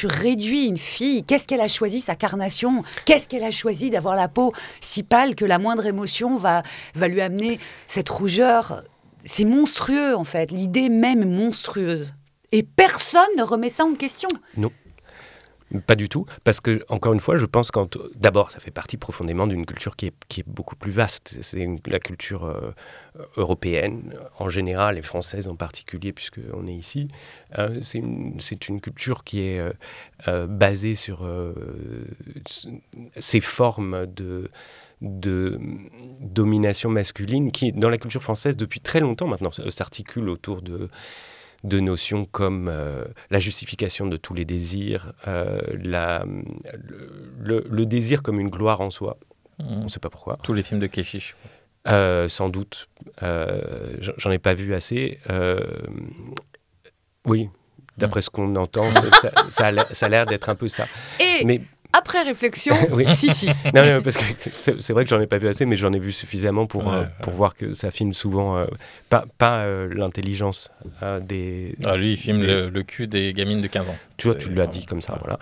réduis une fille, qu'est-ce qu'elle a choisi sa carnation ? Qu'est-ce qu'elle a choisi d'avoir la peau si pâle que la moindre émotion va lui amener cette rougeur ? C'est monstrueux, en fait. L'idée même est monstrueuse. Et personne ne remet ça en question. Pas du tout, parce que, encore une fois, je pense d'abord, ça fait partie profondément d'une culture qui est beaucoup plus vaste. C'est la culture européenne en général et française en particulier, puisqu'on est ici. C'est une culture qui est basée sur ces formes de domination masculine qui, dans la culture française, depuis très longtemps maintenant, s'articule autour de notions comme la justification de tous les désirs, le désir comme une gloire en soi. On ne sait pas pourquoi. Tous les films de Keshish. Sans doute. J'en ai pas vu assez. Oui, d'après ce qu'on entend, ça a l'air d'être un peu ça. Mais après réflexion, oui. si. Non, parce que c'est vrai que j'en ai pas vu assez, mais j'en ai vu suffisamment pour voir que ça filme souvent pas l'intelligence des... lui, il filme le cul des gamines de 15 ans. Tu vois, tu l'as dit comme ça, voilà.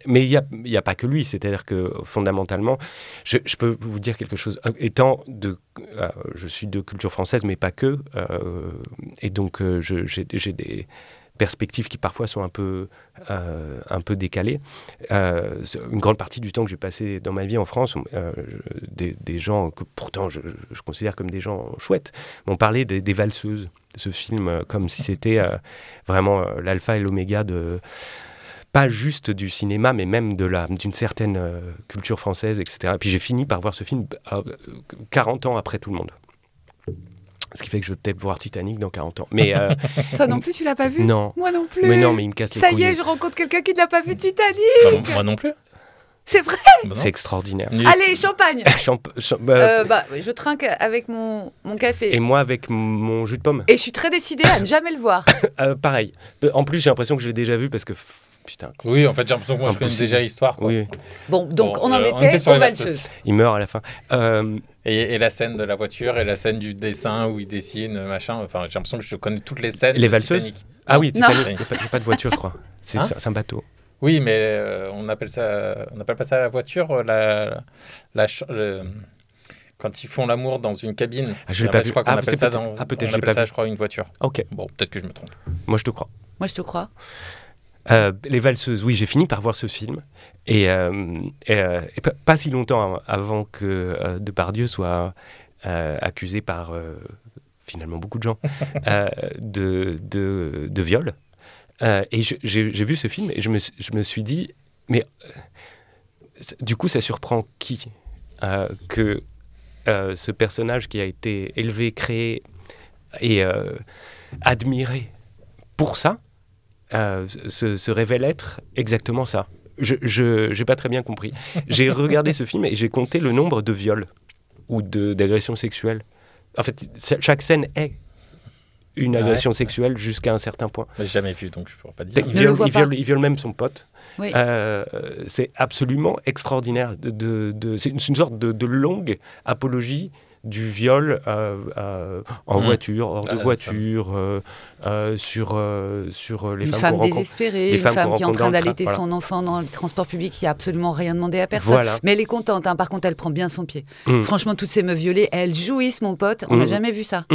Mais il y a pas que lui, c'est-à-dire que fondamentalement, je peux vous dire quelque chose. Je suis de culture française, mais pas que, et donc j'ai des perspectives qui parfois sont un peu décalées. Une grande partie du temps que j'ai passé dans ma vie en France, des gens que pourtant je considère comme des gens chouettes, m'ont parlé des Valseuses, ce film, comme si c'était vraiment l'alpha et l'oméga pas juste du cinéma, mais même d'une certaine culture française, etc. Et puis j'ai fini par voir ce film 40 ans après tout le monde. Ce qui fait que je vais peut-être voir Titanic dans 40 ans. Mais toi non plus, tu l'as pas vu? Non. Moi non plus. Mais non, mais il me casse les couilles. Ça y est, je rencontre quelqu'un qui ne l'a pas vu Titanic. Moi non plus. C'est vrai? C'est extraordinaire. Allez, champagne. Je trinque avec mon café. Et moi avec mon jus de pomme. Et je suis très décidée à ne jamais le voir. Pareil. En plus, j'ai l'impression que je l'ai déjà vu parce que... Putain. Oui, en fait, j'ai l'impression que moi, je connais déjà l'histoire. Oui. Bon, donc on en était sur aux valseuses. Il meurt à la fin. Et la scène de la voiture et la scène du dessin où il dessine, machin. Enfin, j'ai l'impression que je connais toutes les scènes. Les valseuses. Titanic. Ah oui, Titanic. Il n'y a pas de voiture, je crois. C'est un bateau. Oui, mais on appelle pas ça la voiture, quand ils font l'amour dans une cabine. Je l'ai pas vu. Je crois qu'on appelle ça peut-être, je crois, une voiture. Ok. Bon, peut-être que je me trompe. Moi, je te crois. Moi, je te crois. Les valseuses, oui, j'ai fini par voir ce film. Et pas si longtemps avant que Depardieu soit accusé par finalement beaucoup de gens de viol. Et j'ai vu ce film et je me suis dit, mais du coup, ça surprend qui que ce personnage qui a été élevé, créé et admiré pour ça, se révèle être exactement ça. Je n'ai pas très bien compris. J'ai regardé ce film et j'ai compté le nombre de viols ou d'agressions sexuelles. En fait, chaque scène est une agression sexuelle jusqu'à un certain point. Je n'ai jamais vu, donc je ne pourrais pas dire. Il viole même son pote. Oui. C'est absolument extraordinaire. C'est une sorte de longue apologie du viol en voiture, hors de voiture, sur les une femmes femme désespérée, une femme qui est en train d'allaiter voilà. son enfant dans le transport public qui a absolument rien demandé à personne. Voilà. Mais elle est contente, par contre elle prend bien son pied. Franchement, toutes ces meufs violées, elles jouissent, mon pote, on n'a jamais vu ça.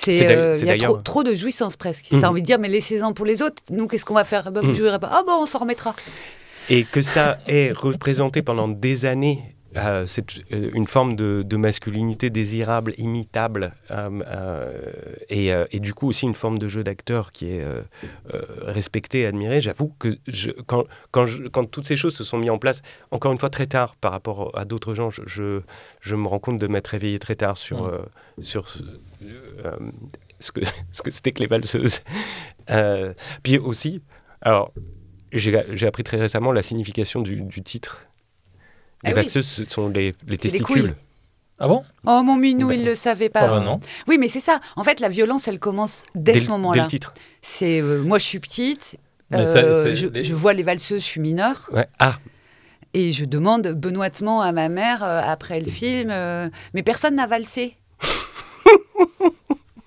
Il y a trop de jouissance presque. T'as envie de dire, mais laissez-en pour les autres. Nous, qu'est-ce qu'on va faire? Vous jouerez pas. Ah bon, on s'en remettra. Et que ça ait représenté pendant des années c'est une forme de masculinité désirable, imitable, et du coup aussi une forme de jeu d'acteur qui est respectée et admirée. J'avoue que quand toutes ces choses se sont mises en place, encore une fois très tard par rapport à d'autres gens, je me rends compte de m'être réveillé très tard sur ce que c'était que les valseuses. Puis aussi, alors j'ai appris très récemment la signification du titre. Les valseuses, ce sont les testicules. Ah bon? Oh mon minou, il le savait pas. Non. Oui, mais c'est ça. En fait, la violence, elle commence dès ce moment-là. Dès le titre. C'est moi, je suis petite. Je vois les valseuses, je suis mineure. Ouais. Ah. Et je demande benoîtement à ma mère après le film, mais personne n'a valsé.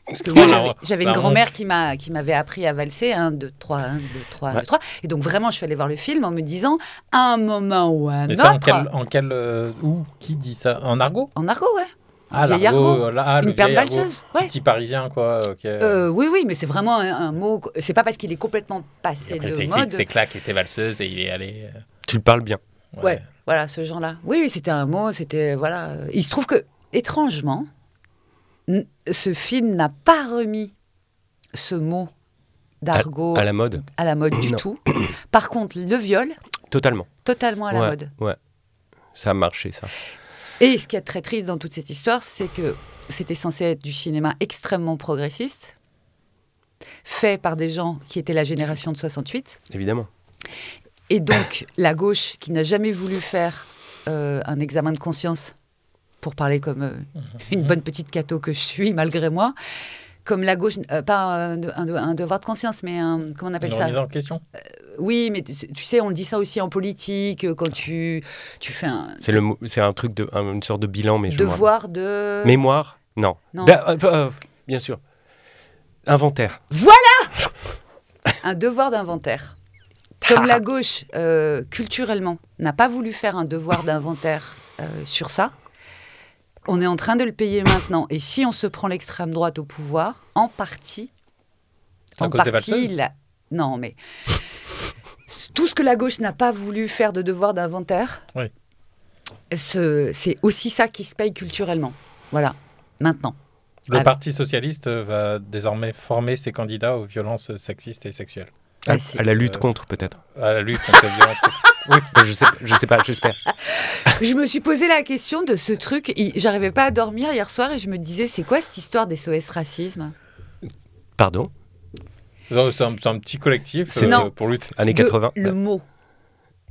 Parce que moi, j'avais une grand-mère qui m'avait appris à valser, 1, 2, 3, 1, 2, 3, 1, 2, 3. Et donc, vraiment, je suis allée voir le film en me disant, à un moment ou à un autre... Mais ça, où? Qui dit ça? En argot? En argot, ouais. vieil argot. Une paire de valseuses. Ouais. Petit parisien, quoi. Okay. Oui, mais c'est vraiment un mot. C'est pas parce qu'il est complètement passé de mode. C'est claques et c'est valseuse et il est allé. Tu le parles bien. Ouais, voilà, ce genre-là. Oui, c'était un mot, c'était. Voilà. Il se trouve que, étrangement, ce film n'a pas remis ce mot d'argot à la mode du tout. Par contre, le viol, totalement à la mode. Ouais, ça a marché, ça. Et ce qui est très triste dans toute cette histoire, c'est que c'était censé être du cinéma extrêmement progressiste, fait par des gens qui étaient la génération de 68. Évidemment. Et donc, la gauche, qui n'a jamais voulu faire un examen de conscience, pour parler comme une bonne petite catho que je suis, malgré moi, comme la gauche, pas un devoir de conscience, mais comment on appelle ça ? Une remise en question. Oui, mais tu sais, on dit ça aussi en politique, quand tu fais un... C'est un truc, une sorte de bilan, mais devoir de... Mémoire ? Non. Bien sûr. Inventaire. Voilà. Un devoir d'inventaire. Comme la gauche, culturellement, n'a pas voulu faire un devoir d'inventaire sur ça, on est en train de le payer maintenant. Et si on se prend l'extrême droite au pouvoir, en partie... Non, mais... Tout ce que la gauche n'a pas voulu faire de devoir d'inventaire, c'est aussi ça qui se paye culturellement. Voilà, maintenant. Le Parti socialiste va désormais former ses candidats aux violences sexistes et sexuelles. À la lutte contre, peut-être. À la lutte contre les violences sexistes. Oui, je sais pas, j'espère. Je me suis posé la question de ce truc. J'arrivais pas à dormir hier soir et je me disais, c'est quoi cette histoire des SOS Racisme ? Pardon ? Non, c'est un petit collectif pour lutter. Années 80. Le mot.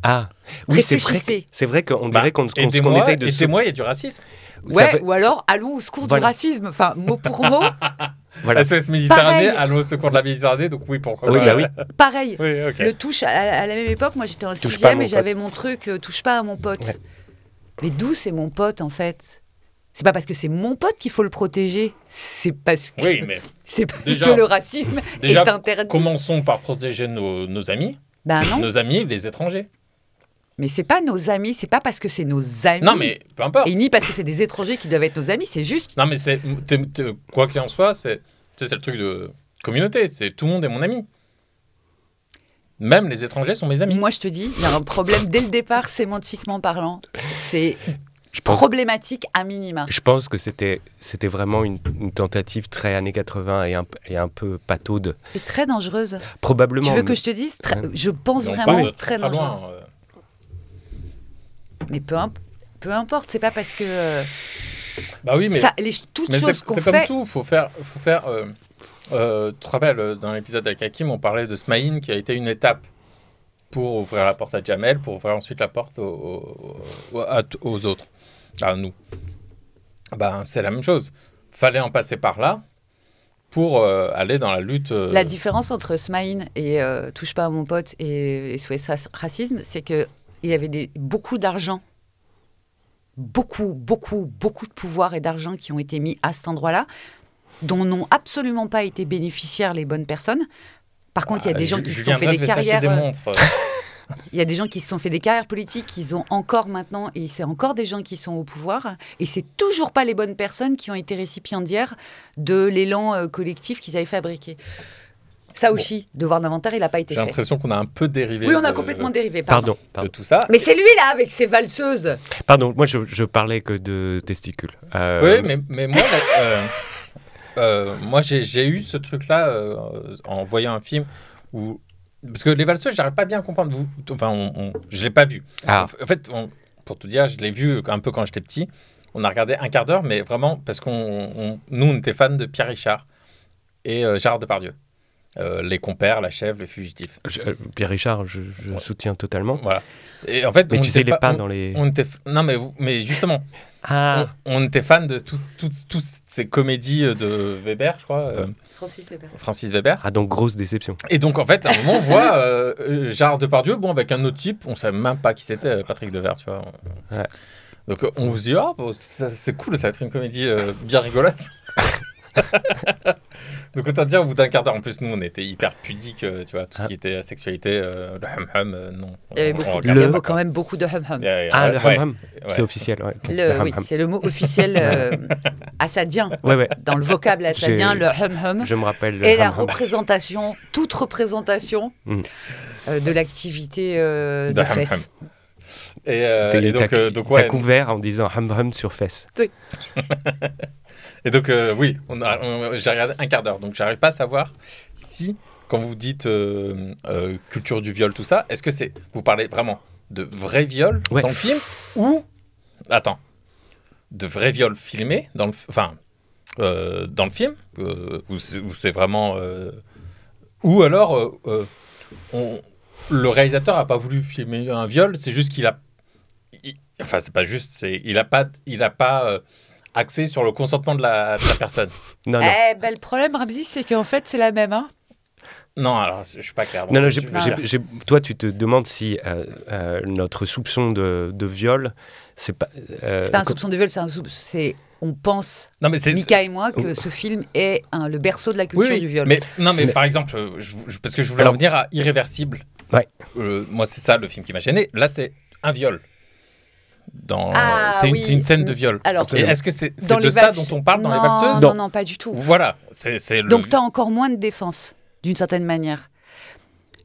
Ah, oui, c'est vrai qu'on dirait qu'on essaye de... Aidez-moi, il y a du racisme. Ouais, ou alors, allons au secours du racisme. Enfin, mot pour mot. Voilà. SOS Méditerranée, allons au secours de la Méditerranée, donc oui, pourquoi pas. Oui. Pareil. Oui, okay. Le touche, à la même époque, moi j'étais en 6e et j'avais mon truc, touche pas à mon pote. Ouais. Mais d'où c'est mon pote, en fait ? C'est pas parce que c'est mon pote qu'il faut le protéger. C'est parce que, que le racisme est interdit. Commençons par protéger nos amis. Ben non. Nos amis, les étrangers. Mais c'est pas nos amis, c'est pas parce que c'est nos amis. Non, mais peu importe. Et ni parce que c'est des étrangers qui doivent être nos amis, c'est juste. Non, mais quoi qu'il en soit, c'est le truc de communauté. C'est tout le monde est mon ami. Même les étrangers sont mes amis. Moi, je te dis, il y a un problème dès le départ, sémantiquement parlant. C'est problématique à minima. Je pense que c'était vraiment une tentative très années 80 et un peu pataude. Et très dangereuse. Probablement. Tu veux que je te dise je pense vraiment très dangereuse. Mais peu importe, c'est pas parce que... bah oui, mais... toutes choses qu'on fait... C'est comme tout, faut faire tu te rappelles, dans l'épisode avec Hakim, on parlait de Smaïn qui a été une étape pour ouvrir la porte à Jamel, pour ouvrir ensuite la porte aux autres, à nous. Ben, c'est la même chose. Fallait en passer par là pour aller dans la lutte. La différence entre Smaïn et Touche pas à mon pote et SOS Racisme, c'est qu'il y avait beaucoup d'argent, beaucoup de pouvoir et d'argent qui ont été mis à cet endroit-là, dont n'ont absolument pas été bénéficiaires les bonnes personnes. Par contre, il y a des gens qui se sont fait des carrières... Il y a des gens qui se sont fait des carrières politiques, ils ont encore maintenant, et c'est encore des gens qui sont au pouvoir, et c'est toujours pas les bonnes personnes qui ont été récipiendaires de l'élan collectif qu'ils avaient fabriqué. Ça aussi, devoir d'inventaire, il n'a pas été fait. J'ai l'impression qu'on a un peu dérivé. Oui, on a complètement dérivé, pardon. De tout ça. Mais c'est lui, là, avec ses valseuses. Pardon, moi, je parlais que de testicules. Oui, mais moi... moi, j'ai eu ce truc-là en voyant un film où... Parce que les valseuses, j'arrive pas bien à comprendre. Je l'ai pas vu. Ah. En fait, pour tout dire, je l'ai vu un peu quand j'étais petit. On a regardé un quart d'heure, mais vraiment parce nous, on était fans de Pierre Richard et Gérard Depardieu. Les compères, la chèvre, le fugitif. Pierre Richard, je soutiens totalement. Voilà. Et en fait, mais tu sais, les pas dans les... Non, mais justement... On était fan de toutes ces comédies de Weber, je crois. Francis Weber. Ah, donc grosse déception. Et donc, en fait, à un moment, on voit Gérard Depardieu, avec un autre type, on ne savait même pas qui c'était, Patrick Devers, tu vois. Ouais. Donc, on se dit, c'est cool, ça va être une comédie bien rigolote. Donc autant dire, au bout d'un quart d'heure, en plus, nous, on était hyper pudiques, tu vois, tout ce qui était sexualité, le hum-hum, non. Il y a quand même beaucoup de hum-hum. Le hum-hum, c'est officiel. Ouais. Oui, c'est le mot officiel assadien. Dans le vocable assadien, le hum-hum. Je me rappelle. Et la représentation, toute représentation de l'activité de fesses. Et donc t'as couvert en disant hum-hum sur fesses. Oui. Et donc, oui, j'ai regardé un quart d'heure. Donc, j'arrive pas à savoir si, quand vous dites culture du viol, tout ça, est-ce que vous parlez vraiment de vrais viols dans le film ou, de vrais viols filmés dans le film où c'est vraiment... ou alors, le réalisateur a pas voulu filmer un viol, c'est juste qu'il a... Enfin, c'est pas juste, il a pas axé sur le consentement de la personne. Non. Le problème, Ramzi, c'est qu'en fait, c'est la même. Hein. Non, alors, je suis pas clair. Non, toi, tu te demandes si notre soupçon de viol, c'est pas un soupçon de viol, on pense, Mika et moi, que ce film est le berceau de la culture du viol. Mais par exemple, parce que je voulais revenir à Irréversible. Ouais. Moi, c'est ça le film qui m'a gêné. Là, c'est un viol. C'est une scène de viol. Alors, est-ce que c'est de ça dont on parle dans Les Valseuses ? Non, pas du tout. Voilà. Donc, tu as encore moins de défense, d'une certaine manière.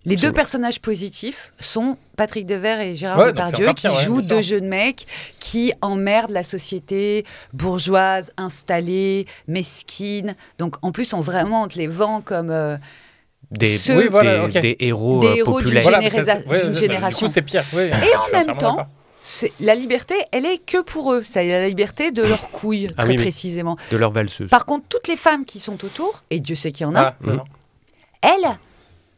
Les deux personnages positifs sont Patrick Devers et Gérard Depardieu, qui jouent deux jeunes mecs qui emmerdent la société bourgeoise, installée, mesquine. Donc, en plus, on te les vend comme... des héros populaires. D'une génération. Du coup, c'est pire. Et en même temps... la liberté, elle est que pour eux. C'est la liberté de leurs couilles, très précisément. De leurs valseuses. Par contre, toutes les femmes qui sont autour, et Dieu sait qu'il y en a, elles,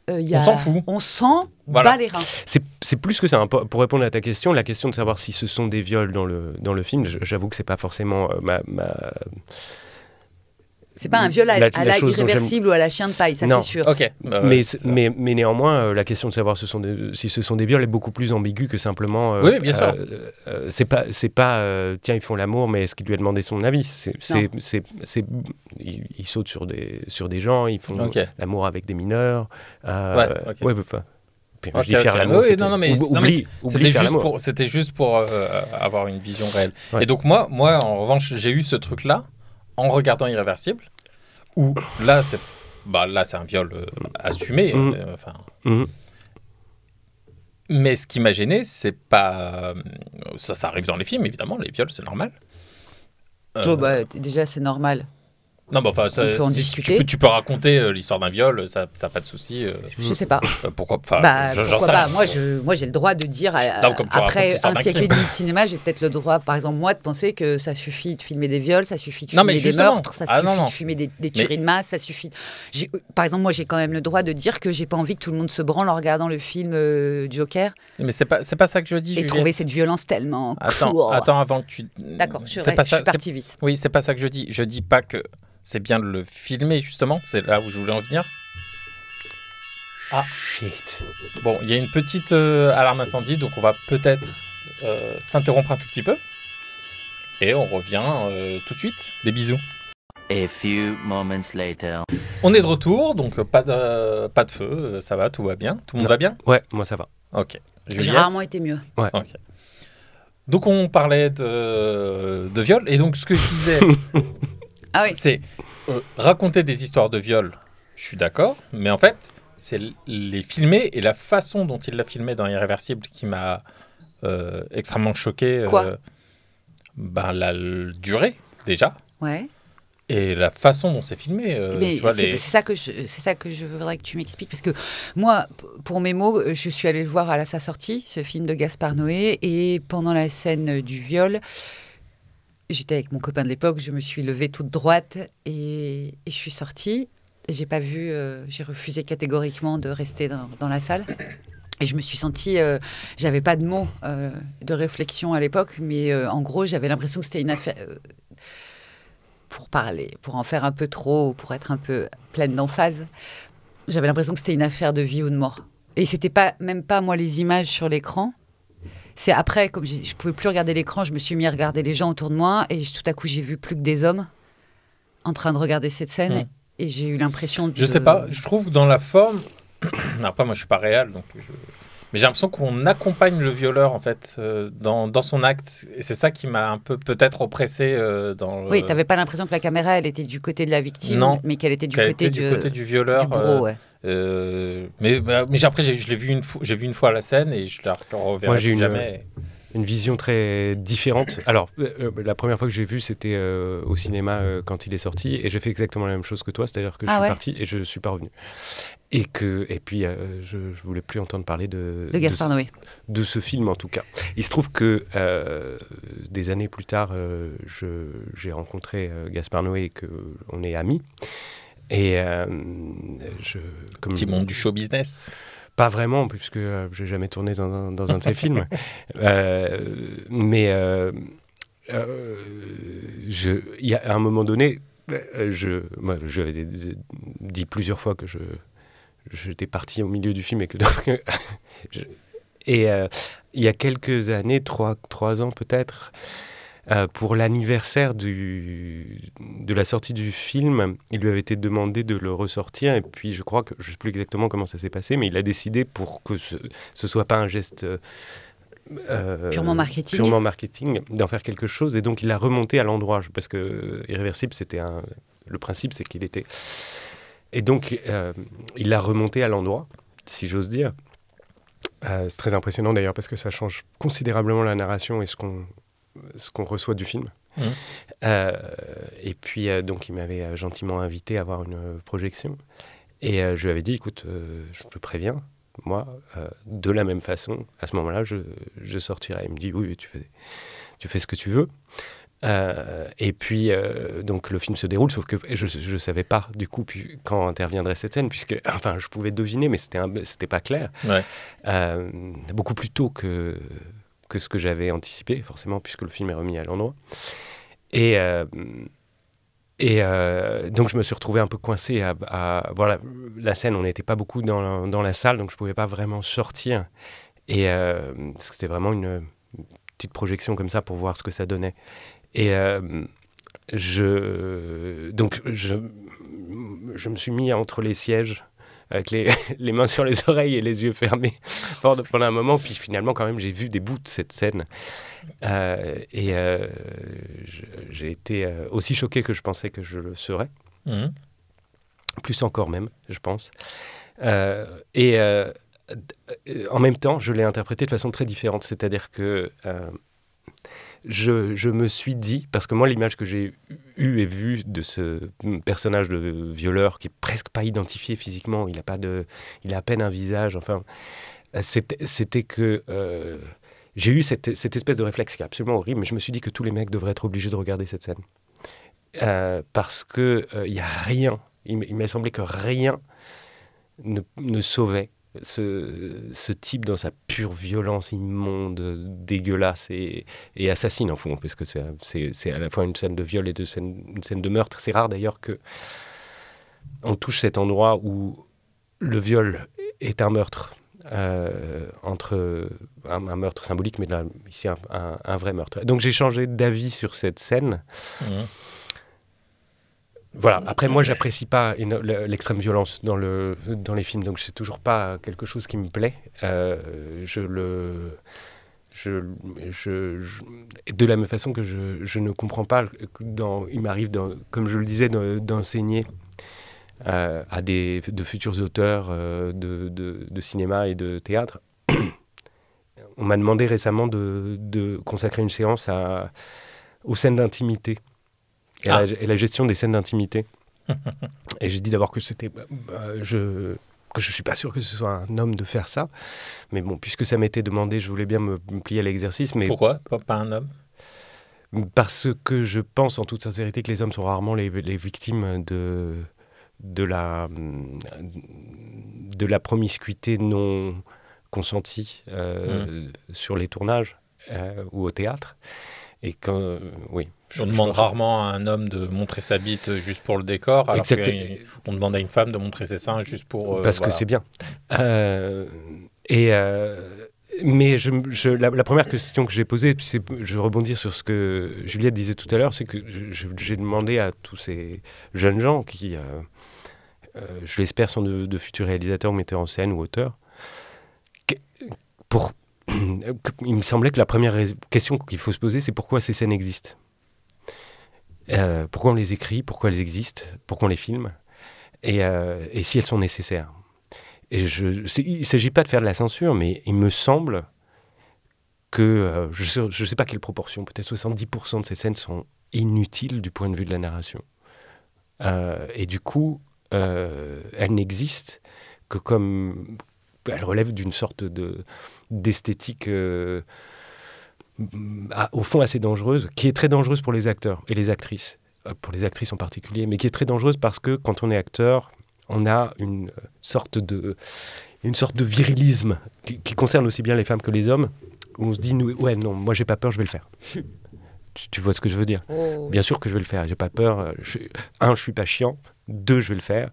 on s'en fout. On s'en bat les reins. C'est plus que ça. Hein. Pour répondre à ta question, la question de savoir si ce sont des viols dans le film, j'avoue que c'est pas forcément ma... C'est pas un viol à la Irréversible ou à la Chien de paille, ça c'est sûr. Okay. Mais néanmoins, la question de savoir si ce sont des viols est beaucoup plus ambiguë que simplement... oui, bien sûr. C'est pas tiens, ils font l'amour, mais est-ce qu'il lui a demandé son avis ? Ils sautent sur des gens, ils font l'amour avec des mineurs. Je dis faire l'amour. C'était juste pour avoir une vision réelle. Ouais. Et donc moi, en revanche, j'ai eu ce truc-là en regardant Irréversible, où là, c'est un viol assumé. Mais ce qui m'a gêné, c'est pas... Ça arrive dans les films, évidemment, les viols, c'est normal. Déjà, c'est normal. Non, on peut en discuter. Tu peux raconter l'histoire d'un viol, ça n'a pas de souci. Je sais pas. Pourquoi pas Moi, j'ai le droit de dire, après un siècle et demi de cinéma, j'ai peut-être le droit, par exemple, moi, de penser que ça suffit de filmer des viols, ça suffit de filmer des meurtres, ça suffit de filmer des tueries de masse, ça suffit... Par exemple, moi, j'ai quand même le droit de dire que j'ai pas envie que tout le monde se branle en regardant le film Joker. Mais c'est pas ça que je dis, et trouver cette violence tellement cool. Attends, avant que tu... D'accord, je suis partie vite. Oui, c'est pas ça que je dis. Je dis pas que... C'est bien de le filmer, justement. C'est là où je voulais en venir. Ah, shit. Bon, il y a une petite alarme incendie, donc on va peut-être s'interrompre un tout petit peu. Et on revient tout de suite. Des bisous. A few moments later. On est de retour, donc pas de feu. Ça va, tout va bien. Tout le monde va bien ? Ouais, moi ça va. Ok. J'ai rarement été mieux. Ouais. Ok. Donc on parlait de viol. Et donc ce que je disais... c'est raconter des histoires de viol, je suis d'accord, mais en fait, c'est les filmer et la façon dont il l'a filmé dans Irréversible qui m'a extrêmement choqué. Quoi la durée, déjà. Ouais. Et la façon dont c'est filmé. C'est ça que je voudrais que tu m'expliques. Parce que moi, pour mes mots, je suis allée le voir à sa sortie, ce film de Gaspard Noé, et pendant la scène du viol... J'étais avec mon copain de l'époque, je me suis levée toute droite et je suis sortie. J'ai pas vu, j'ai refusé catégoriquement de rester dans la salle. Et je me suis sentie, j'avais pas de mots de réflexion à l'époque, mais en gros, j'avais l'impression que c'était une affaire, pour en faire un peu trop, pour être un peu pleine d'emphase, j'avais l'impression que c'était une affaire de vie ou de mort. Et c'était même pas moi les images sur l'écran. C'est après, comme je pouvais plus regarder l'écran, je me suis mis à regarder les gens autour de moi et tout à coup, j'ai vu plus que des hommes en train de regarder cette scène. Et j'ai eu l'impression de... Je sais pas, je trouve dans la forme... Après, moi, je suis pas réel, donc... Mais j'ai l'impression qu'on accompagne le violeur, en fait, dans son acte. Et c'est ça qui m'a un peu, peut-être, oppressé dans... Oui, t'avais pas l'impression que la caméra, elle était du côté de la victime, non, mais qu'elle était du qu'elle côté était du côté du violeur. du bourreau, ouais. Mais après, je l'ai vu j'ai vu une fois la scène et je la reverrai Moi, j'ai plus jamais. une vision très différente. Alors, la première fois que j'ai vu, c'était au cinéma quand il est sorti, et j'ai fait exactement la même chose que toi, c'est-à-dire que je suis parti et je suis pas revenu. Et puis, je voulais plus entendre parler de Gaspard Noé. De ce film, en tout cas. Il se trouve que des années plus tard, j'ai rencontré Gaspard Noé et qu'on est amis. Et Petit monde du show business. Pas vraiment, puisque j'ai jamais tourné dans un de ses films. Mais il y a à un moment donné, moi, je avais dit plusieurs fois que j'étais parti au milieu du film et que il y a quelques années, 3 ans peut-être, pour l'anniversaire de la sortie du film, il lui avait été demandé de le ressortir, et puis je crois que, je ne sais plus exactement comment ça s'est passé, mais il a décidé, pour que ce ne soit pas un geste purement marketing, d'en faire quelque chose, et donc il l'a remonté à l'endroit, parce que Irréversible, le principe, c'est qu'il était... Et donc, il l'a remonté à l'endroit, si j'ose dire. C'est très impressionnant d'ailleurs, parce que ça change considérablement la narration et ce qu'on reçoit du film. Et puis, donc, il m'avait gentiment invité à voir une projection. Et je lui avais dit, écoute, je te préviens, moi, de la même façon, à ce moment-là, je sortirai. Il me dit, oui, tu fais ce que tu veux. Et puis, donc, le film se déroule, sauf que je ne savais pas, du coup, quand interviendrait cette scène, puisque, enfin, je pouvais deviner, mais c'était pas clair. Ouais. Beaucoup plus tôt que ce que j'avais anticipé, forcément, puisque le film est remis à l'endroit. Et donc, je me suis retrouvé un peu coincé à voilà, la scène. On n'était pas beaucoup dans la salle, donc je ne pouvais pas vraiment sortir. Et c'était vraiment une petite projection comme ça pour voir ce que ça donnait. Et donc, je me suis mis entre les sièges, avec les mains sur les oreilles et les yeux fermés pendant un moment. Puis finalement, quand même, j'ai vu des bouts de cette scène. J'ai été aussi choqué que je pensais que je le serais. Mmh. Plus encore même, je pense. En même temps, je l'ai interprété de façon très différente. C'est-à-dire que je me suis dit, parce que moi, l'image que j'ai eue et vue de ce personnage de violeur qui est presque pas identifié physiquement, il a à peine un visage, enfin, c'était que j'ai eu cette espèce de réflexe qui est absolument horrible, mais je me suis dit que tous les mecs devraient être obligés de regarder cette scène. Parce que il y a rien, il m'a semblé que rien ne sauvait ce type dans sa pure violence immonde, dégueulasse et assassine en fond, parce que c'est à la fois une scène de viol et une scène de meurtre. C'est rare d'ailleurs qu'on touche cet endroit où le viol est un meurtre, entre un meurtre symbolique, mais là, ici un vrai meurtre. Donc j'ai changé d'avis sur cette scène. Mmh. Voilà. Après, moi, j'apprécie pas l'extrême violence dans les films, donc c'est toujours pas quelque chose qui me plaît. De la même façon que je ne comprends pas, il m'arrive, comme je le disais, d'enseigner à de futurs auteurs de cinéma et de théâtre. On m'a demandé récemment de consacrer une séance aux scènes d'intimité. Et la gestion des scènes d'intimité. Et j'ai dit d'abord que je suis pas sûr que ce soit un homme de faire ça. Mais bon, puisque ça m'était demandé, je voulais bien me plier à l'exercice. Mais pourquoi pas un homme ? Parce que je pense en toute sincérité que les hommes sont rarement les victimes de la promiscuité non consentie sur les tournages ou au théâtre. Et quand, oui. On demande rarement à un homme de montrer sa bite juste pour le décor, alors qu'on demande à une femme de montrer ses seins juste pour... Parce que c'est bien. Et Mais la première question que j'ai posée, puis je rebondis sur ce que Juliette disait tout à l'heure, c'est que j'ai demandé à tous ces jeunes gens qui, je l'espère, sont de futurs réalisateurs, metteurs en scène ou auteurs, il me semblait que la première question qu'il faut se poser, c'est pourquoi ces scènes existent. Pourquoi on les écrit, pourquoi elles existent, pourquoi on les filme, et si elles sont nécessaires. Et il ne s'agit pas de faire de la censure, mais il me semble que, je ne sais pas quelle proportion, peut-être 70% de ces scènes sont inutiles du point de vue de la narration. Et du coup, elles n'existent que comme... Elles relèvent d'une sorte d'esthétique, au fond assez dangereuse, qui est très dangereuse pour les acteurs et les actrices, pour les actrices en particulier, mais qui est très dangereuse parce que quand on est acteur, on a une sorte de virilisme qui concerne aussi bien les femmes que les hommes, où on se dit, ouais, non, moi j'ai pas peur, je vais le faire. Tu vois ce que je veux dire? Bien sûr que je vais le faire, j'ai pas peur. Je suis pas chiant. 2, je vais le faire,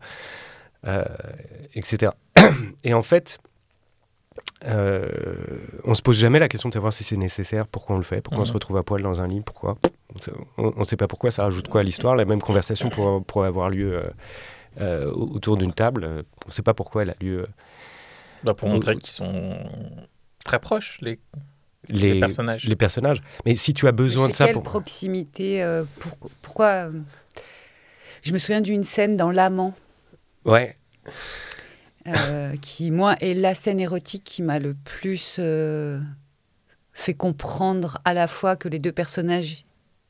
etc. Et en fait, on se pose jamais la question de savoir si c'est nécessaire, pourquoi on le fait, pourquoi on se retrouve à poil dans un lit, pourquoi. On sait pas pourquoi, ça rajoute quoi à l'histoire. La même conversation pourrait avoir lieu autour d'une table. On sait pas pourquoi elle a lieu. Pour montrer qu'ils sont très proches, les personnages. Les personnages. Mais si tu as besoin de ça... Quelle proximité pourquoi Je me souviens d'une scène dans L'Amant. Ouais. Qui, moi, est la scène érotique qui m'a le plus fait comprendre à la fois que les deux personnages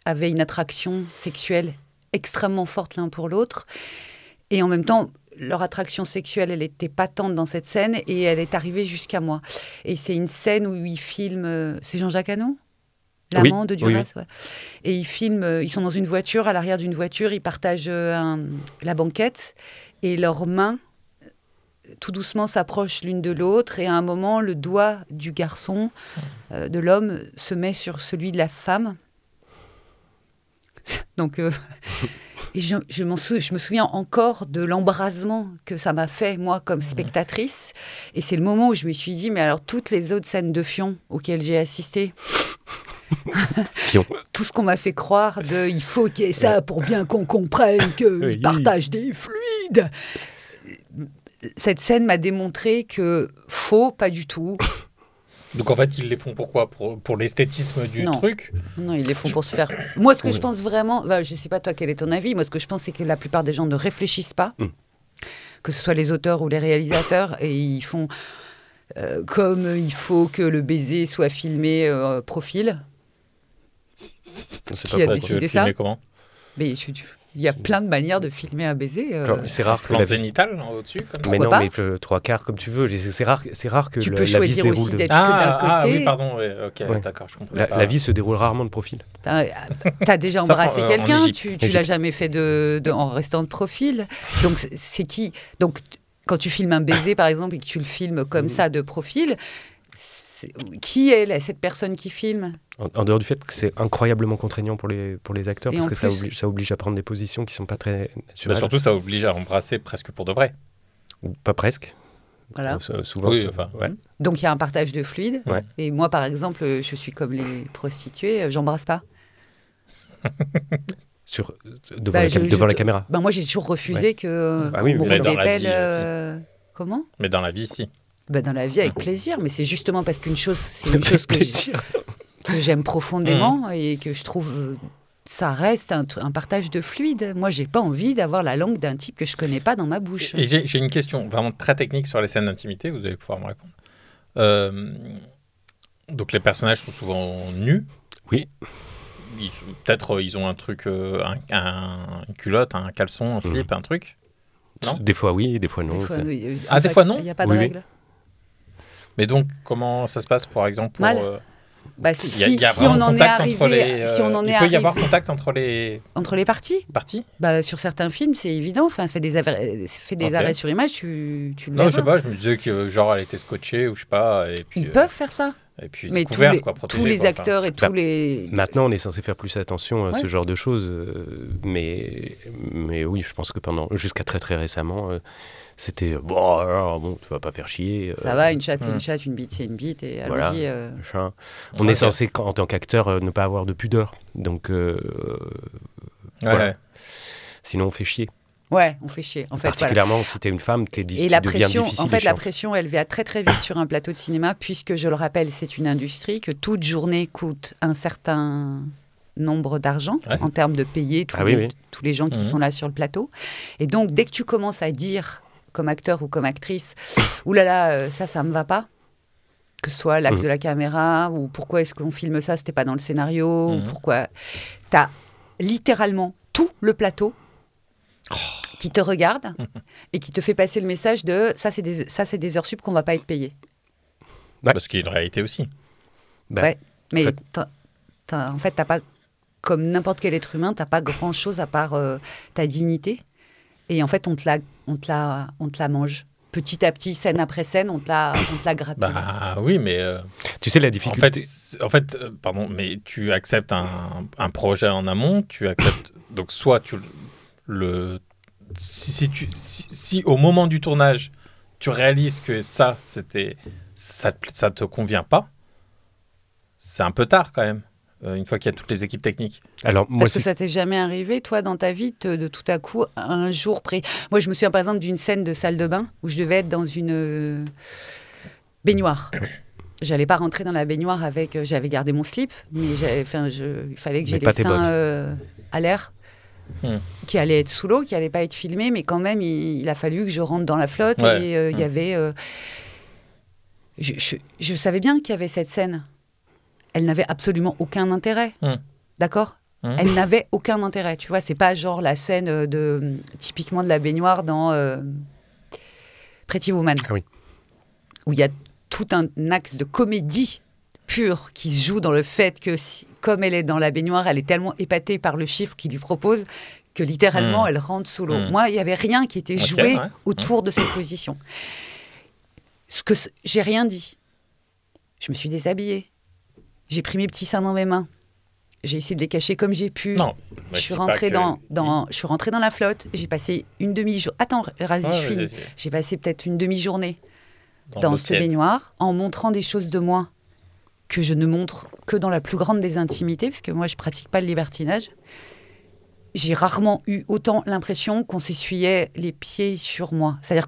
avaient une attraction sexuelle extrêmement forte l'un pour l'autre. Et en même temps, leur attraction sexuelle, elle était patente dans cette scène et elle est arrivée jusqu'à moi. Et c'est une scène où ils filment... c'est Jean-Jacques Hano ? L'Amant de Duras, oui. Ouais. Et ils filment, ils sont dans une voiture, à l'arrière d'une voiture, ils partagent la banquette et leurs mains, tout doucement, s'approchent l'une de l'autre. Et à un moment, le doigt du garçon, de l'homme, se met sur celui de la femme. Donc... Et je me souviens encore de l'embrasement que ça m'a fait, moi, comme spectatrice. Et c'est le moment où je me suis dit, mais alors, toutes les autres scènes de fion auxquelles j'ai assisté, tout ce qu'on m'a fait croire de « il faut qu'il y ait ça pour bien qu'on comprenne qu'ils partagent des fluides », cette scène m'a démontré que faux, pas du tout. Donc en fait, ils les font pourquoi? Pour l'esthétisme du truc? Non, ils les font pour se faire... Moi, ce que je pense vraiment... je ne sais pas toi, quel est ton avis? Moi, ce que je pense, c'est que la plupart des gens ne réfléchissent pas, que ce soit les auteurs ou les réalisateurs, et ils font comme il faut que le baiser soit filmé profil. Qui a décidé ça? Comment? Mais il y a plein de manières de filmer un baiser. C'est rare que la zénitale au-dessus. Mais non, mais le 3/4 comme tu veux. C'est rare que tu la peux vie choisir se aussi déroule. d'être que d'un côté. Ah oui, pardon. Ok, d'accord, je comprends. La vie se déroule rarement de profil. T'as déjà embrassé quelqu'un, tu l'as jamais fait en restant de profil. Donc c'est qui? Donc quand tu filmes un baiser par exemple et que tu le filmes comme ça de profil, qui est cette personne qui filme? En dehors du fait que c'est incroyablement contraignant pour les acteurs, parce que ça oblige à prendre des positions qui ne sont pas très naturelles. Surtout, ça oblige à embrasser presque pour de vrai. Ou pas presque. Voilà. Souvent, oui, ouais. Donc il y a un partage de fluide. Ouais. Et moi, par exemple, je suis comme les prostituées, j'embrasse pas. Devant la caméra. Moi, j'ai toujours refusé que oui, on mais des pelles. Comment? Mais dans la vie, si. Dans la vie, avec plaisir. Mais c'est justement parce qu'une chose, c'est une chose que j'aime profondément et que je trouve ça reste un partage de fluide. Moi, j'ai pas envie d'avoir la langue d'un type que je connais pas dans ma bouche. Et j'ai une question vraiment très technique sur les scènes d'intimité. Vous allez pouvoir me répondre. Donc les personnages sont souvent nus. Oui. Peut-être ils ont un truc, une culotte, un caleçon, un slip, un truc. Non. Des fois oui, des fois non. Des fois, des fois non. Il n'y a pas de règle. Mais donc, comment ça se passe, par exemple Mal. Si on en est arrivé, il peut y avoir contact entre les parties. Sur certains films, c'est évident. Enfin, fait des arrêts sur image, tu le verras. Non, je sais pas. Je me disais que genre elle était scotchée ou je sais pas. Et puis, ils peuvent faire ça. Et puis Mais couverte, quoi, protégée, tous les quoi. acteurs et tous les... Maintenant, on est censé faire plus attention à Ouais. ce genre de choses, mais oui, je pense que jusqu'à très très récemment, c'était bon, tu vas pas faire chier. Ça va, une chatte, c'est une chatte, une bite, c'est une bite, et Voilà. allons-y. Machin. On est censé, en tant qu'acteur, ne pas avoir de pudeur. Donc, voilà. Sinon, on fait chier. Ouais, on fait chier. En fait, voilà. Particulièrement si t'es une femme, Et tu la deviens pression, difficile en fait, et la chiant. pression, elle vient très très vite sur un plateau de cinéma, puisque je le rappelle, c'est une industrie que toute journée coûte un certain nombre d'argent en termes de payer tous les gens qui sont là sur le plateau. Et donc, dès que tu commences à dire, comme acteur ou comme actrice, oulala, ça me va pas. Que ce soit l'axe de la caméra, ou pourquoi est-ce qu'on filme ça, c'était pas dans le scénario, ou pourquoi. T'as littéralement tout le plateau qui te regarde et qui te fait passer le message de ça c'est des heures sup qu'on va pas être payé. Parce qu'il y a une réalité aussi. Ouais, mais en fait t'as pas, comme n'importe quel être humain, t'as pas grand chose à part ta dignité, et en fait on te la mange petit à petit, scène après scène, on te la grappille. Bah oui, mais tu sais la difficulté. En fait, pardon, mais tu acceptes un projet en amont, tu acceptes donc soit tu si au moment du tournage tu réalises que ça te convient pas, c'est un peu tard quand même, une fois qu'il y a toutes les équipes techniques. Alors, parce que ça t'est jamais arrivé, toi, dans ta vie, de tout à coup, un jour près... Moi, je me souviens par exemple d'une scène de salle de bain où je devais être dans une baignoire. J'allais pas rentrer dans la baignoire avec... J'avais gardé mon slip, mais il fallait que j'ai les seins à l'air, qui allaient être sous l'eau, qui allaient pas être filmés, mais quand même, il a fallu que je rentre dans la flotte, et il y avait... Je savais bien qu'il y avait cette scène. Elle n'avait absolument aucun intérêt. D'accord ? Elle n'avait aucun intérêt. Tu vois, c'est pas genre la scène typiquement de la baignoire dans Pretty Woman. Ah oui. Où il y a tout un axe de comédie pure qui se joue dans le fait que, comme elle est dans la baignoire, elle est tellement épatée par le chiffre qu'il lui propose que littéralement, elle rentre sous l'eau. Moi, il n'y avait rien qui était joué autour de cette position. J'ai rien dit. Je me suis déshabillée. J'ai pris mes petits seins dans mes mains. J'ai essayé de les cacher comme j'ai pu. Non, je suis rentrée je suis rentrée dans la flotte. J'ai passé une demi-journée. Attends, Razi, je finis. J'ai passé peut-être une demi-journée dans ce baignoire en montrant des choses de moi que je ne montre que dans la plus grande des intimités, parce que moi, je pratique pas le libertinage. J'ai rarement eu autant l'impression qu'on s'essuyait les pieds sur moi. C'est-à-dire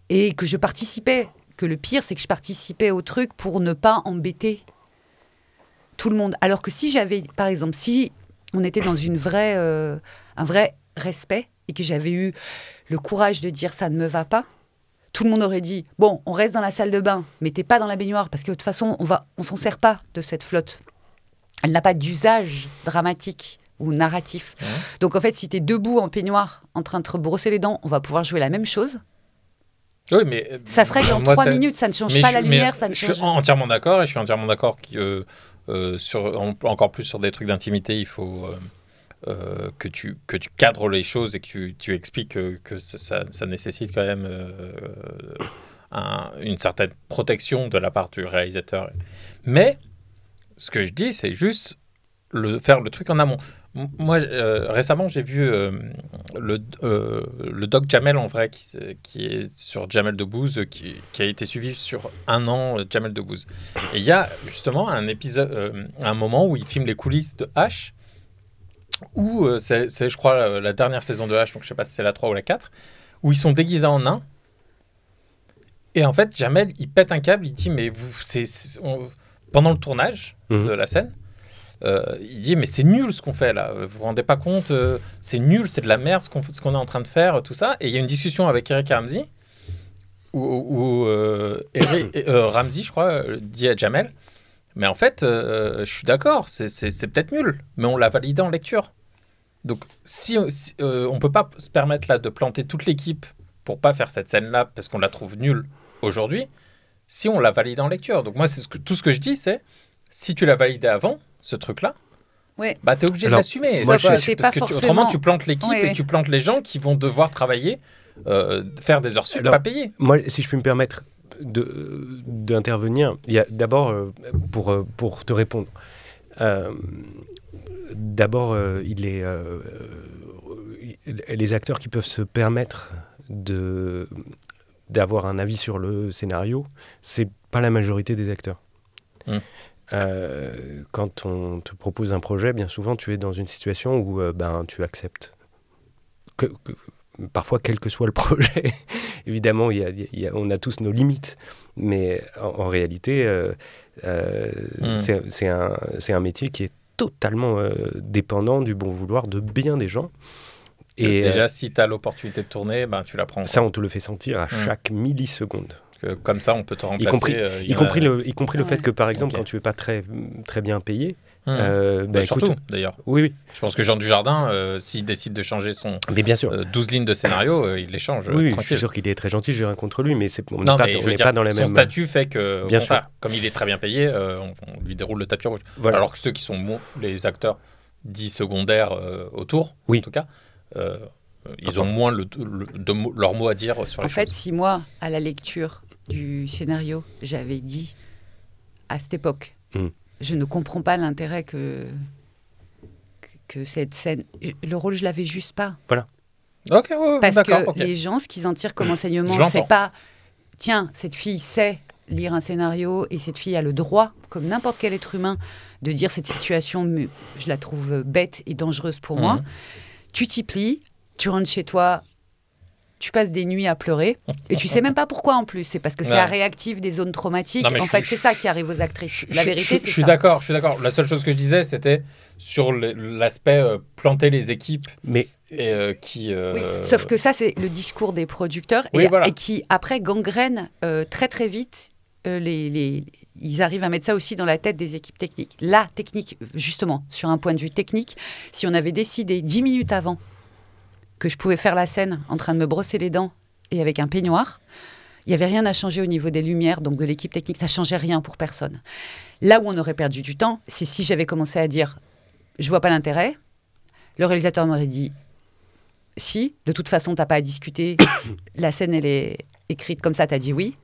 et que je participais. Que le pire, c'est que je participais au truc pour ne pas embêter tout le monde. Alors que si j'avais, par exemple, si on était dans un vrai respect et que j'avais eu le courage de dire ça ne me va pas, tout le monde aurait dit bon, on reste dans la salle de bain, mais t'es pas dans la baignoire parce que de toute façon, on s'en sert pas de cette flotte. Elle n'a pas d'usage dramatique ou narratif. Donc en fait, si t'es debout en peignoir en train de te brosser les dents, on va pouvoir jouer la même chose. Oui, mais ça se règle en 3 minutes, ça ne change pas la lumière, ça ne change. Je suis entièrement d'accord, et je suis entièrement d'accord que encore plus sur des trucs d'intimité, il faut que tu cadres les choses et que tu expliques que ça nécessite quand même une certaine protection de la part du réalisateur. Mais ce que je dis, c'est juste faire le truc en amont. Moi, récemment, j'ai vu le doc Jamel en vrai, qui est sur Jamel Debbouze, qui a été suivi sur 1 an, Jamel Debbouze. Et il y a justement un épisode, un moment où il filme les coulisses de H, où c'est, je crois, la dernière saison de H, donc je ne sais pas si c'est la 3 ou la 4, où ils sont déguisés en nains. Et en fait, Jamel, il pète un câble, il dit, mais pendant le tournage de la scène, il dit mais c'est nul ce qu'on fait là, vous vous rendez pas compte, c'est nul, c'est de la merde ce qu'on est en train de faire, tout ça. Et il y a une discussion avec Eric Ramsey où Ramsey, je crois, dit à Jamel mais en fait je suis d'accord, c'est peut-être nul, mais on l'a validé en lecture. Donc si on peut pas se permettre là de planter toute l'équipe pour pas faire cette scène là parce qu'on la trouve nulle aujourd'hui, si on l'a validé en lecture. Donc moi tout ce que je dis, c'est si tu l'as validé avant ce truc-là, bah t'es obligé de l'assumer. Parce que autrement, tu plantes l'équipe et tu plantes les gens qui vont devoir travailler, faire des heures sup, pas payées. Moi, si je puis me permettre, d'intervenir, il y a d'abord, pour te répondre, d'abord, les acteurs qui peuvent se permettre d'avoir un avis sur le scénario, c'est pas la majorité des acteurs. Quand on te propose un projet, bien souvent, tu es dans une situation où tu acceptes. Parfois, quel que soit le projet, évidemment, on a tous nos limites. Mais en réalité, c'est un métier qui est totalement dépendant du bon vouloir de bien des gens. Et déjà, si tu as l'opportunité de tourner, tu la prends. Ça, on te le fait sentir à chaque milliseconde. Comme ça, on peut te remplacer. Y compris le fait que, par exemple, quand tu n'es pas très, très bien payé... surtout, d'ailleurs. Oui. Je pense que Jean Dujardin, s'il décide de changer son mais bien sûr. 12 lignes de scénario, il les change. Oui, tranquille. je suis sûr qu'il est très gentil, j'ai rien contre lui, mais on n'est pas dans la même... Son statut fait que, bien sûr. Comme il est très bien payé, on lui déroule le tapis rouge. Voilà. Alors que ceux qui sont les acteurs dits secondaires autour, en tout cas, ils ont moins leur mot à dire sur les choses. En fait, si moi, à la lecture du scénario, j'avais dit à cette époque, je ne comprends pas l'intérêt que cette scène... Le rôle, je l'avais juste pas. Voilà. Parce que les gens, ce qu'ils en tirent comme enseignement, c'est pas... Tiens, cette fille sait lire un scénario et cette fille a le droit, comme n'importe quel être humain, de dire cette situation, je la trouve bête et dangereuse pour moi. Tu t'y plies, tu rentres chez toi, tu passes des nuits à pleurer et tu sais même pas pourquoi en plus. C'est parce que c'est un réactif des zones traumatiques. En fait, c'est ça qui arrive aux actrices. La vérité, c'est ça. Je suis d'accord. La seule chose que je disais, c'était sur l'aspect planter les équipes. Mais qui... Oui. Sauf que ça, c'est le discours des producteurs et qui, après, gangrène très très vite. Ils arrivent à mettre ça aussi dans la tête des équipes techniques. La technique, justement, sur un point de vue technique, si on avait décidé 10 minutes avant que je pouvais faire la scène en train de me brosser les dents et avec un peignoir, il n'y avait rien à changer au niveau des lumières, donc de l'équipe technique, ça ne changeait rien pour personne. Là où on aurait perdu du temps, c'est si j'avais commencé à dire « je ne vois pas l'intérêt », le réalisateur m'aurait dit « si, de toute façon, tu n'as pas à discuter, la scène, elle est écrite comme ça, tu as dit oui ».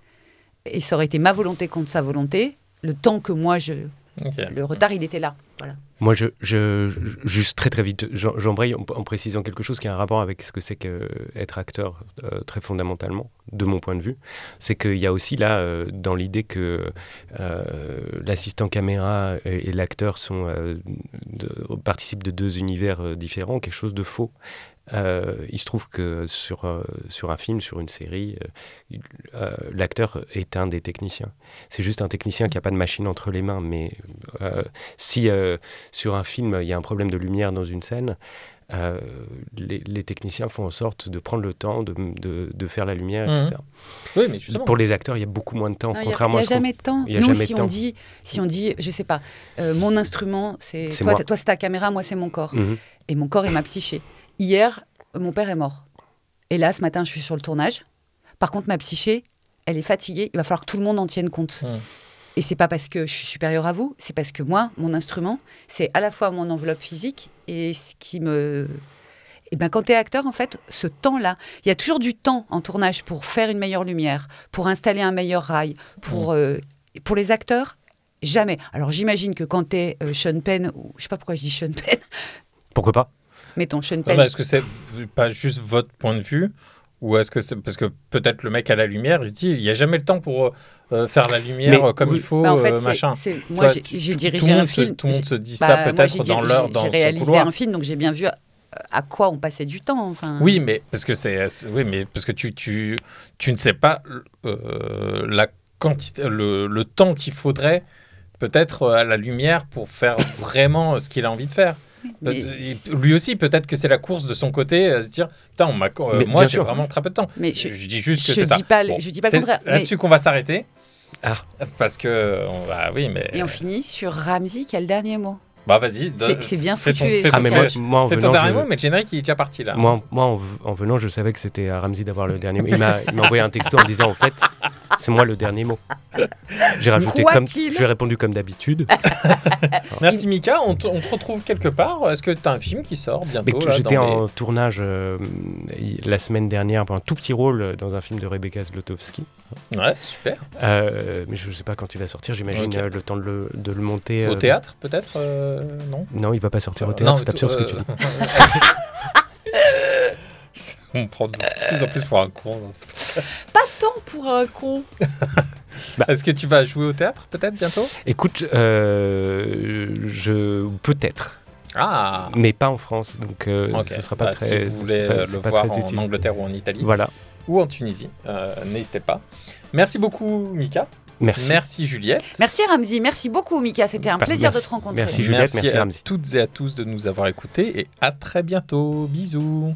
Et ça aurait été ma volonté contre sa volonté. Le temps que moi, le retard, il était là. Voilà. Moi, juste très vite, j'embraye en précisant quelque chose qui a un rapport avec ce que c'est qu'être acteur, très fondamentalement, de mon point de vue. C'est qu'il y a aussi là, dans l'idée que l'assistant caméra et l'acteur participent de deux univers différents, quelque chose de faux. Il se trouve que sur un film, sur une série, l'acteur est un des techniciens. C'est juste un technicien qui n'a pas de machine entre les mains. Mais si sur un film, il y a un problème de lumière dans une scène, les techniciens font en sorte de prendre le temps de faire la lumière, etc. Oui, mais justement. Pour les acteurs, il y a beaucoup moins de temps. Il n'y a jamais de temps. Nous, si on dit, je ne sais pas, mon instrument, c'est toi c'est ta caméra, moi c'est mon corps. Et mon corps est ma psyché. Hier, mon père est mort. Et là, ce matin, je suis sur le tournage. Par contre, ma psyché, elle est fatiguée. Il va falloir que tout le monde en tienne compte. Et c'est pas parce que je suis supérieure à vous, c'est parce que moi, mon instrument, c'est à la fois mon enveloppe physique et ce qui me... Et ben, quand tu es acteur, en fait, ce temps-là, il y a toujours du temps en tournage pour faire une meilleure lumière, pour installer un meilleur rail. Pour les acteurs, jamais. Alors, j'imagine que quand tu es Sean Penn, ou je sais pas pourquoi je dis Sean Penn. Pourquoi pas? Mettons Sean Penn. Est-ce que c'est pas juste votre point de vue, ou est-ce que c'est parce que peut-être le mec à la lumière, il se dit il n'y a jamais le temps pour faire la lumière comme il faut, en fait, machin. Moi, j'ai dirigé un film. Tout le monde se dit ça peut-être dans son couloir. J'ai réalisé un film, donc j'ai bien vu à quoi on passait du temps. Enfin. Oui, mais parce que tu ne sais pas la quantité, le temps qu'il faudrait peut-être à la lumière pour faire vraiment ce qu'il a envie de faire. Lui aussi, peut-être que c'est la course de son côté, à se dire putain, moi j'ai vraiment très peu de temps. Mais je dis juste que c'est ça. Je dis pas le contraire. C'est là-dessus qu'on va s'arrêter. Parce que Et on finit sur Ramzy qui a le dernier mot. Bah vas-y. C'est bien foutu. Fais ton dernier mot, mais le générique il est déjà parti là. Moi en venant, je savais que c'était à Ramzy d'avoir le dernier mot. Il m'a envoyé un texto en disant en fait. C'est moi le dernier mot. J'ai répondu comme d'habitude. Merci Mika, on te retrouve quelque part. Est-ce que tu as un film qui sort bientôt là, j'étais en tournage la semaine dernière pour un tout petit rôle dans un film de Rebecca Zlotowski. Ouais, super. Mais je ne sais pas quand il va sortir, j'imagine le temps de le monter. Au théâtre peut-être non. Non, il ne va pas sortir au théâtre, c'est absurde ce que tu dis. On me prend de plus en plus pour un con dans ce podcast. Pas tant pour un con. Est-ce que tu vas jouer au théâtre peut-être bientôt ? Écoute, peut-être. Ah. Mais pas en France, donc ce sera pas très. Si vous voulez le voir en utile. Angleterre ou en Italie, voilà, ou en Tunisie, n'hésitez pas. Merci beaucoup Mika. Merci Juliette. Merci Ramzy, merci beaucoup Mika, c'était un plaisir de te rencontrer. Merci Juliette, merci à Ramzy. toutes et à tous de nous avoir écoutés et à très bientôt. Bisous.